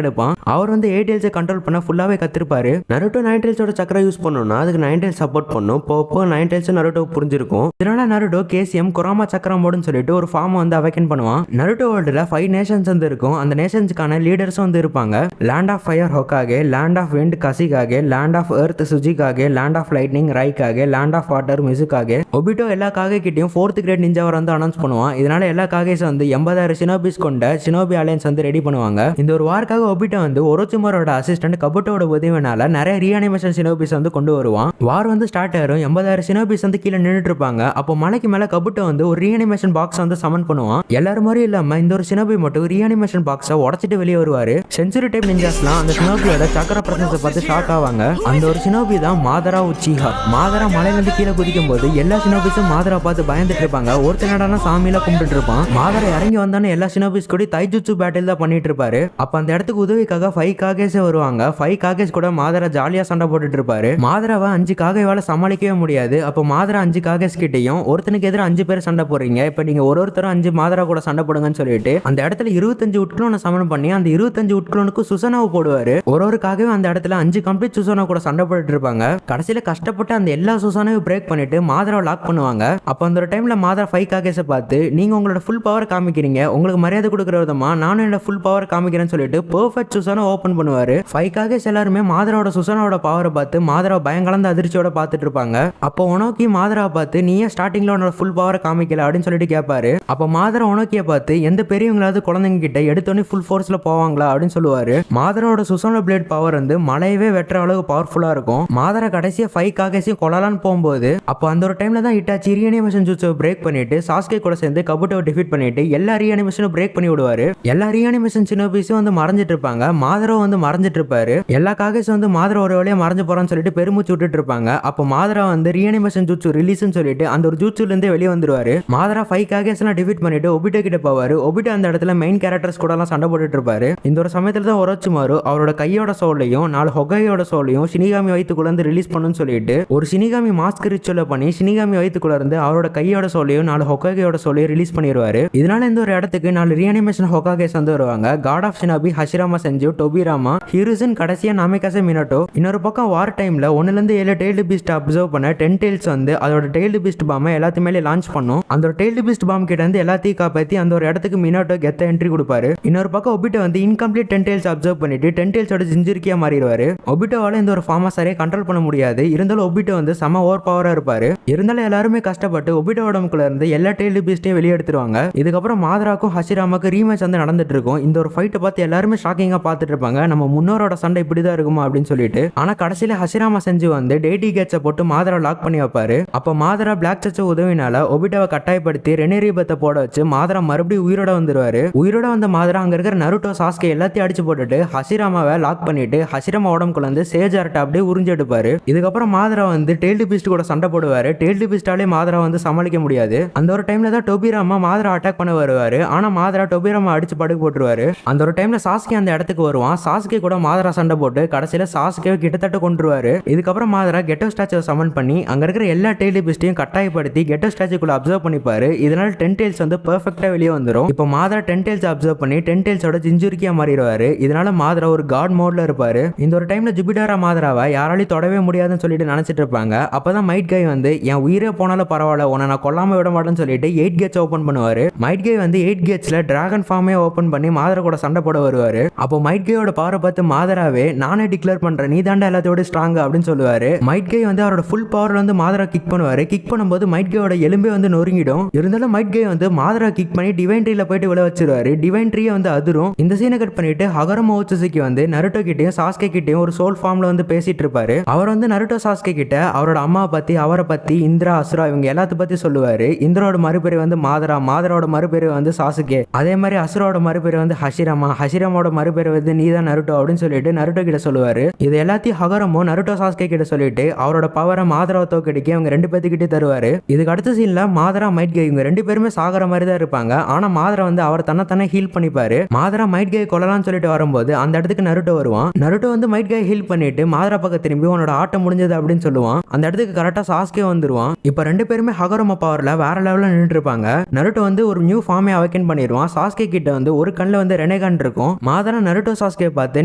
எடுப்பான். அவர் வந்து 8 டெய்ல்ஸை கண்ட்ரோல் பண்ண ஃபுல்லாவே கத்திருப்பாரு. நருட்டோ 9 டெய்ல்ஸோட சக்கரை யூஸ் பண்ணணும்னா அதுக்கு 9 டெய்ல்ஸ் சப்போர்ட் பண்ணும். போப்போ 9 டெய்ல்ஸ் நருட்டோ புரிஞ்சிருக்கும். இதனால நருட்டோ கேசிஎம் குராமா சக்கரம் மோடுன்னு சொல்லிட்டு ஒரு ஃபார்ம் வந்து அவைக்கன் பண்ணுவான். நருட்டோ வேர்ல்டுல 5 நேஷன்ஸ் வந்து இருக்கும். அந்த நேஷன்ஸ்க்கான லீடர்ஸும் வந்து இருப்பாங்க. Land of fire Hokage, land of wind Kazekage, land of earth Tsuchikage, land of lightning Raikage, land of water Mizukage. Obito எல்லா காகே கிட்டையும் 4th கிரேட் நிஞ்சாவை வந்து அனௌன்ஸ் பண்ணுவான். இதனால எல்லா காகேஸ் வந்து 80,000 ஷினோபிஸ் கொண்ட ஷினோபி அலையன்ஸ் வந்து ரெடி பண்ணுவாங்க. இந்த ஒரு வார்க்காக ஒபிட்டோ வந்து ஒரோச்சிமாரோட அசிஸ்டன்ட் கபுட்டோட உதவினால நிறைய ரீஅனிமேஷன் ஷினோபிஸ் வந்து கொண்டு வருவான். வார் வந்து ஸ்டார்ட் ஆயிரும். 80,000 ஷினோபிஸ் வந்து கீழே நின்றுட்டு இருப்பாங்க. அப்போ மலைக்கு மேல கபுட்டோ வந்து ஒரு ரீஅனிமேஷன் பாக்ஸ் வந்து சமன் பண்ணுவான். எல்லாரும் மாதிரி இல்லாம இந்த ஒரு ஷினோபி மட்டும் ரீஅனிமேஷன் பாக்ஸை உடைச்சிட்டு வெளியே வருவாரு. சென்சுரி டைப் நிஞ்சாஸ்லாம் அந்த ஷினோபியோட சக்கர பிரசன்ஸை பார்த்து ஷாக் ஆவாங்க. அந்த ஒரு ஷினோபி தான் மாதரா உச்சிஹா. மாதரா மலையிலிருந்து கீழே குதிக்கும் போது எல்லா ஷினோபிஸும் மாதரா பார்த்து பயந்துட்டு இருப்பாங்க. ஒருத்தனடான சாமியில கும்பிட்டு இருப்பான். மாதரா இறங்கி வந்தானே எல்லா ஷினோபிஸ் கூட தைஜுட்சு பேட்டில் தான் பண்ணிட்டு இருப்பாரு. அப்ப அந்த இடத்துக்கு உதவிக்காக 5 காகேஸே வருவாங்க. 5 காகேஸ் கூட மாதரா ஜாலியா சண்டை போட்டுட்டு இருப்பாரு. மாதராவை 5 காகைவால சமாளிக்கவே முடியாது. அப்போ மாதரா 5 காகேஸ் கிட்டையும் ஒருத்தனுக்கு எதிராக 5 பேர் சண்டை போடுறீங்க, இப்ப நீங்க ஒருத்தரும் 5 மாதரா கூட சண்டை போடுங்கன்னு சொல்லிட்டு அந்த இடத்துல 25 உட்குளோனை சமன் பண்ணி அந்த 25 உட்குளோனுக்கு சுசனாவை போடுவாரு. ஒருவருக்காகவே அந்த இடத்துல 5 கம்ப்ளீட் சுசனா கூட சண்டை போட்டுட்டு இருப்பாங்க. கடைசியில கஷ்டப்பட்டு அந்த எல்லா சுசனாவையும் பிரேக் பண்ணிட்டு மாதராவை லாக் பண்ணுவாங்க. அப்ப அந்த ஒரு டைம்ல மாதரா 5 காகேஸை பார்த்து நீங்க உங்களோட ஃபுல் பவர் காமிக்கிறீங்க, உங்களுக்கு மரியாதை கொடுக்குற விதமா நானும் என்னோட ஃபுல் பவர் காமிக்கிறேன்னு சொல்லிட்டு பெர்ஃபெக்ட் சுசனா ஓபன் பண்ணுவாரு. 5 காகேஸ் எல்லாருமே மாதராவோட சுசனாவோட பவரை பார்த்து மாதராவை பயங்கலந்த அதிர்ச்சியோட பார்த்துட்டு இருப்பாங்க. அப்போ ஒனோக்கி மாதராவை பார்த்து நீ ஏன் ஸ்டார்டிங்ல உன்னோட ஃபுல் பவரை காமிக்கல அப்படின்னு சொல்லிட்டு கேட்பாரு. அப்போ மாதரா ஒனோக்கியை பார்த்து எந்த பெரியவங்களாவது குழந்தைங்க கிட்ட எடுத்தோன்னே ஃபுல் ஃபோர்ஸ்ல போவாங்களா அப்படின்னு சொல்லுவாரு. மாதராவோட சுசனா பிளேட் பவர் வந்து மலையவே வெட்டுற அளவுக்கு பவர்ஃபுல்லா இருக்கும். மாதரா கடைசியா 5 காகேஸையும் கொல்லலான்னு போகும்போது அப்போ அந்த ஒரு டைம்ல தான் இட்டாச்சி ரீஅனிமேஷன் ஜூட்ஸை பிரேக் பண்ணிட்டு சாஸ்கே கூட சேர்ந்து கபுட்டோவை டிஃபீட் பண்ணிட்டு எல்லா ரீஅனிமேஷனும் பிரேக் பண்ணி விடுவாரு. எல்லா ரீஅனிமேஷன் ஷினோபிஸும் வந்து மறைஞ்சிட்டு இருப்பாங்க. மாதரா வந்து மறைஞ்சிட்டு இருப்பாரு. எல்லா காகேஸும் வந்து மாதரா ஒரு வழியா மறைஞ்சு போறான்னு சொல்லிட்டு பெருமூச்சு விட்டுட்டு இருப்பாங்க. அப்போ மாதரா வந்து ரீஅனிமேஷன் ஜூட்ஸு ரிலீஸ்னு சொல்லிட்டு அந்த ஒரு ஜூட்ஸுல இருந்தே வெளியே வந்துருவாரு. மாதரா 5 காகேஸ் எல்லாம் டிஃபீட் பண்ணிட்டு ஒபிட்டோ கிட்ட போவாரு. ஒபிட்டோ அந்த இடத்துல மெயின் மெயின் கேரக்டர்ஸ் கூட எல்லாம் சண்டை போட்டுட்டு இருப்பாரு. இந்த ஒரு சமயத்துல தான் ஒரோச்சிமாரு அவரோட கையோட சோலையும் 4 ஹொகாகேயோட சோலையும் ஷினிகாமி வயித்துக்குள்ள இருந்து ரிலீஸ் பண்ணுன்னு சொல்லிட்டு ஒரு ஷினிகாமி மாஸ்க் ரிச்சுவலை பண்ணி ஷினிகாமி வயித்துக்குள்ள இருந்து அவரோட கையோட சோலையும் 4 ஹொகாகேயோட சோலையும் ரிலீஸ் பண்ணிடுவாரு. இதனால இந்த ஒரு இடத்துக்கு 4 ரீஅனிமேஷன் ஹொகாகேஸ் வந்து வருவாங்க. காட் ஆஃப் ஷினாபி, ஹஷிராமா செஞ்சு, டொபிராமா, ஹிருசன், கடைசியா நாமிகாசே மினோட்டோ. இன்னொரு பக்கம் வார் டைம்ல 1ல 7 டெய்ல்டு பீஸ்ட் அப்சர்வ் பண்ண 10 டெய்ல்ஸ் வந்து அதோட டெய்ல்டு பீஸ்ட் பாம்பை எல்லாத்து மேலே லான்ச் பண்ணும். அந்த டெய்ல்டு பீஸ்ட் பாம் கிட்ட இருந்து எல்லாத்தையும் காப்பாத்தி அந்த ஒரு இடத்துக்கு மினோட்டோ கெத்த என்ட்ரி கொடுப்பாரு. இன்னொரு பக்கம் ஒபிட்டோ வந்து இன்கம்ப்ளீட் 10 டெய்ல்ஸ் அப்சர்வ் பண்ணிட்டு 10 டெய்ல்ஸோட ஜிஞ்சிருக்கியா மாறிடுவாரு. ஒபிட்டோவால இந்த ஒரு ஃபார்மா சரியா கண்ட்ரோல் பண்ண முடியாது. இருந்தாலும் ஒபிட்டோ வந்து செம ஓவர் பவரா இருப்பாரு. இருந்தாலும் எல்லாருமே கஷ்டப்பட்டு ஒபிட்டோ உடம்புக்குள்ள இருந்து எல்லா டெய்ல்டு பீஸ்டையும் வெளியே எடுத்துருவாங்க. இதுக்கப்புறம் மாதராக்கும் ஹஷிராமாக்கும் ரீமேட்ச் வந்து நடந்துட்டு இருக்கும். இந்த ஒரு ஃபைட்டை பார்த்து எல்லாருமே ஷாக்கிங்கா பார்த்துட்டு இருப்பாங்க. நம்ம முன்னோரோட சண்டை இப்படிதான் இருக்குமா அப்படின்னு சொல்லிட்டு. ஆனா கடைசியில ஹஷிராமா செஞ்சு வந்து டெய்டி கேட்சை போட்டு மாதரா லாக் பண்ணி வைப்பாரு. அப்ப மாதரா பிளாக் சச்ச உதவினால ஒபிட்டோவை கட்டாயப்படுத்தி ரெனேரிபத்தை போட வச்சு மாதரா மறுபடியும் உயிரோட வந்துருவாரு. உயிரோட வந்த மாதரா அங்க இருக்கிற நருட்டோ, சாஸ்கே எல்லாத்தையும் அடிச்சு போட்டுட்டு ஹஷிராமாவை லாக் பண்ணிட்டு ஹஷிராமா உடம்புக்குள்ள வந்து சேஜ் அரட்டை அப்படியே உறிஞ்சு எடுப்பாரு. இதுக்கப்புறம் மாதரா வந்து டெய்ல்டு பீஸ்ட் கூட சண்டை போடுவாரு. டெய்ல்டு பீஸ்டாலே மாதரா வந்து சமாளிக்க முடியாது. அந்த ஒரு டைம்ல தான் டொபிராமா மாதரா அட்டாக் பண்ண வருவாரு. ஆனா மாதரா டொபிராமா அடிச்சு படுக்க போட்டுருவாரு. அந்த ஒரு டைம்ல சாஸ்கே அந்த இடத்துக்கு வருவான். சாஸ்கே கூட மாதரா சண்டை போட்டு கடைசியில சாஸ்கே கிட்டத்தட்ட கொன்றுவாரு. இதுக்கப்புறம் மாதரா கெட்டோ ஸ்டாச்சுவை சமன் பண்ணி அங்க இருக்கிற எல்லா டெய்லி பீஸ்டையும் கட்டாயப்படுத்தி கெட்டோ ஸ்டாச்சுக்குள்ள அப்சர்வ் பண்ணிப்பாரு. இதனால 10 டெய்ல்ஸ் வந்து பெர்ஃபெக்ட்டா வெளியே வந்துடும். இப்போ மாதரா 10 டெய்ல்ஸ் அப்சர்வ் பண்ணி 10 டெய்ல்ஸோட ஜிஞ்சுரிக்கியா மாறிடுவாரு. இதனால மாதரா ஒரு காட் மோட்ல இருப்பாரு. இந்த ஒரு டைம்ல ஜுபிடாரா மாதராவை யாராலையும் தொடவே முடியாதுன்னு சொல்லிட்டு நினைச்சிட்டு இருப்பாங்க. அப்பதான் மைட் கை வந்து என் உயிரே போனாலும் பரவாயில்ல, உன்னை நான் கொல்லாம விட மாட்டேன்னு சொல்லிட்டு 8 கேட்ஸ் ஓபன் பண்ணுவாரு. மைட் கை வந்து 8 கேட்ஸ்ல டிராகன் ஃபார்மே ஓபன் பண்ணி மாதரா கூட சண்டை போட வருவாரு. அப்போ மைட் கையோட பவரை பார்த்து மாதராவே நானே டிக்ளேர் பண்றேன், நீ தாண்டா எல்லாத்தோட ஸ்ட்ராங் அப்படின்னு சொல்லுவாரு. மைட் கை வந்து அவரோட ஃபுல் பவர்ல வந்து மாதரா கிக் பண்ணுவாரு. கிக் பண்ணும்போது மைட் கையோட எலும்பே வந்து நொறுங்கிடும். இருந்தாலும் மைட் கை வந்து மாதரா கிக் பண்ணி டிவைன் ட்ரீல போயிட்டு விழ வச்சிருவாரு. டிவைன் ட்ரீயை வந்து அதிரும். இந்த சீனை கட் பண்ணிட்டு ஹகரமா ஓட்சுசுகி வந்து நருட்டோ கிட்டயும் சாஸ்கே கிட்டயும் ஒரு சோல் ஃபார்ம்ல வந்து பேசிட்டு இருப்பாரு. அவர் வந்து நருட்டோ சாஸ்கே கிட்ட அவரோட அம்மாவை பத்தி, அவரை பத்தி, இந்திரா, அசுரா இவங்க எல்லாத்த பத்தி சொல்லுவாரு. இந்திராவோட மறுபேரு வந்து மாதரா, மாதராவோட மறுபேரு வந்து சாசுகே, அதே மாதிரி அசுராவோட மறுபேரு வந்து ஹஷிராமா, ஹஷிராமாவோட மறுபேரு வந்து நீதான் நருட்டோ அப்படின்னு சொல்லிட்டு நருட்டோ கிட்ட சொல்லுவாரு. இது எல்லாத்தையும் ஹகரமோ நருட்டோ சாஸ்கே கிட்ட சொல்லிட்டு அவரோட பவரை மாதராவை தோக்கடிக்க அவங்க 2 பேத்துக்கிட்டே தருவாரு. இதுக்கு அடுத்த சீன்ல மாதரா மைட் கை இவங்க 2 பேருமே சாகர மாதிரி தான் இருப்பாங்க. ஆனா மாதரா வந்து அவர் தன்னை ஹீல் பண்ணிப்பாரு. மாதரா மைட் கை கொல்லலாம்னு சொல்லிட்டு வரும்போது அந்த இடத்துக்கு நருட்டோ வருவான். நருட்டோ வந்து மைட் கை ஹீல் பண்ணிட்டு மாதரா பக்கம் திரும்பி உன்னோட ஆட்டம் முடிஞ்சது அப்படின்னு சொல்லுவான். அந்த இடத்துக்கு கரெக்டா சாஸ்கே வந்துருவான். இப்ப 2 பேருமே ஹகரமா பவர்ல வேற லெவல்ல நின்னுட்டு இருப்பாங்க. நருட்டோ வந்து ஒரு நியூ ஃபார்மே அவேக்கன் பண்ணிடுவான். சாஸ்கே கிட்ட வந்து ஒரு கண்ணுல வந்து ரெனேகான் இருக்கும். மாதரா நருட்டோ சாஸ்கே பார்த்து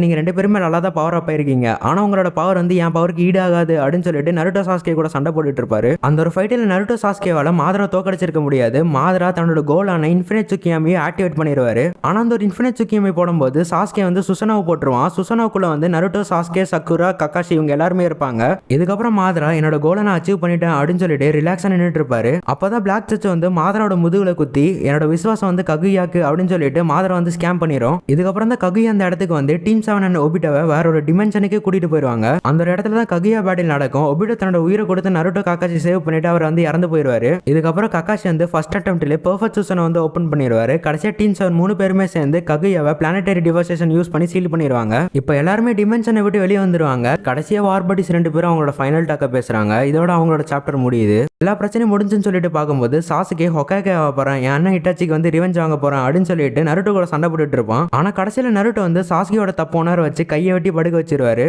நீங்க 2 பேருமே நல்லா தான் பவர் அப் ஆயிருக்கீங்க, ஆனா உங்களோட பவர் வந்து என் பவருக்கு ஈடாகாது அப்படின்னு சொல்லிட்டு நருட்டோ சாஸ்கே கூட சண்டை போட்டுட்டு இருப்பாரு. அந்த ஒரு ஃபைட்டில் நருட்டோ சாஸ்கேவால மாதரா தோக்கடிச்சிருக்க முடியாது. மாதரா தன்னோட கோலான இன்ஃபினிட் சுக்கியாமியை ஆக்டிவேட் பண்ணிடுவாரு. ஆனா அந்த ஒரு இன்ஃபினிட் சுக்கியாமி போடும்போது சாஸ்கே வந்து சுசனாவை போட்டுருவான். சுசனாவுக்குள்ள வந்து நருட்டோ, சாஸ்கே, சக்குரா, கக்காஷி இவங்க எல்லாருமே இருப்பாங்க. இதுக்கப்புறம் மாதரா என்னோட கோலை நான் அச்சீவ் பண்ணிட்டேன் அப்படின்னு சொல்லிட்டு ரிலாக்ஸா நின்றுட்டு இருப்பாரு. அப்பதான் பிளாக் சச் வந்து மாதராவோட முதுகுல குத்தி என்னோட விசுவாசம் வந்து ககுயாக்கு அப்படின்னு சொல்லிட்டு மாதரா வந்து ஸ்கேம் பண்ணிரும். இதுக்கப்புறம் தான் ககுயா அந்த இடத்துக்கு வந்து டீம் 7 அண்ட் ஒபிட்டோவை வேற ஒரு டிமென்ஷனுக்கு கூட்டிட்டு போயிருவாங்க. அந்த ஒரு இடத்துல தான் ககுயா பேட்டில் நடக்கும். ஒபிட்டோ தன்னோட உயிரை கொடுத்து நருட்டோ காக்காஷி சேவ் பண்ணிட்டு அவர் வந்து இறந்து போயிருவாரு. இதுக்கப்புறம் கக்காஷி வந்து ஃபர்ஸ்ட் அட்டெம்ப்ட்ல பெர்ஃபெக்ட் சூசனை வந்து ஓபன் பண்ணிடுவாரு. கடைசியா டீம் 7 3 பேருமே சேர்ந்து ககுயாவை பிளானட்டரி டிவாஸ்டேஷன் யூஸ் பண்ணி சீல் பண்ணிடுவாங்க. இப்போ எல்லாருமே டிமென்ஷனை விட்டு வெளியே வந்துருவாங்க. கடைசியா வார்படிஸ் 2 பேரும் அவங்களோட ஃபைனல் டாக்க பேசுறாங்க. இதோட அவங்களோட சாப்டர் முடியுது. எல்லா பிரச்சனையும் முடிஞ்சுன்னு சொல்லிட்டு பார்க்கும்போது சாசுகே ஹொகாகே ஆக போறேன், என் அண்ணன் இட்டாச்சிக்கு வந்து ரிவெஞ்ச் வாங்க போறேன் அப்படின்னு சொல்லிட்டு நருட்டோ கூட சண்டை போட்டுட்டு இருப்பான். ஆனா கடைசியில நருட்டோ வந்து சாசுகேயோட தப்பு உணர வச்சு கையை வெட்டி படுக்க வச்சிருவாரு.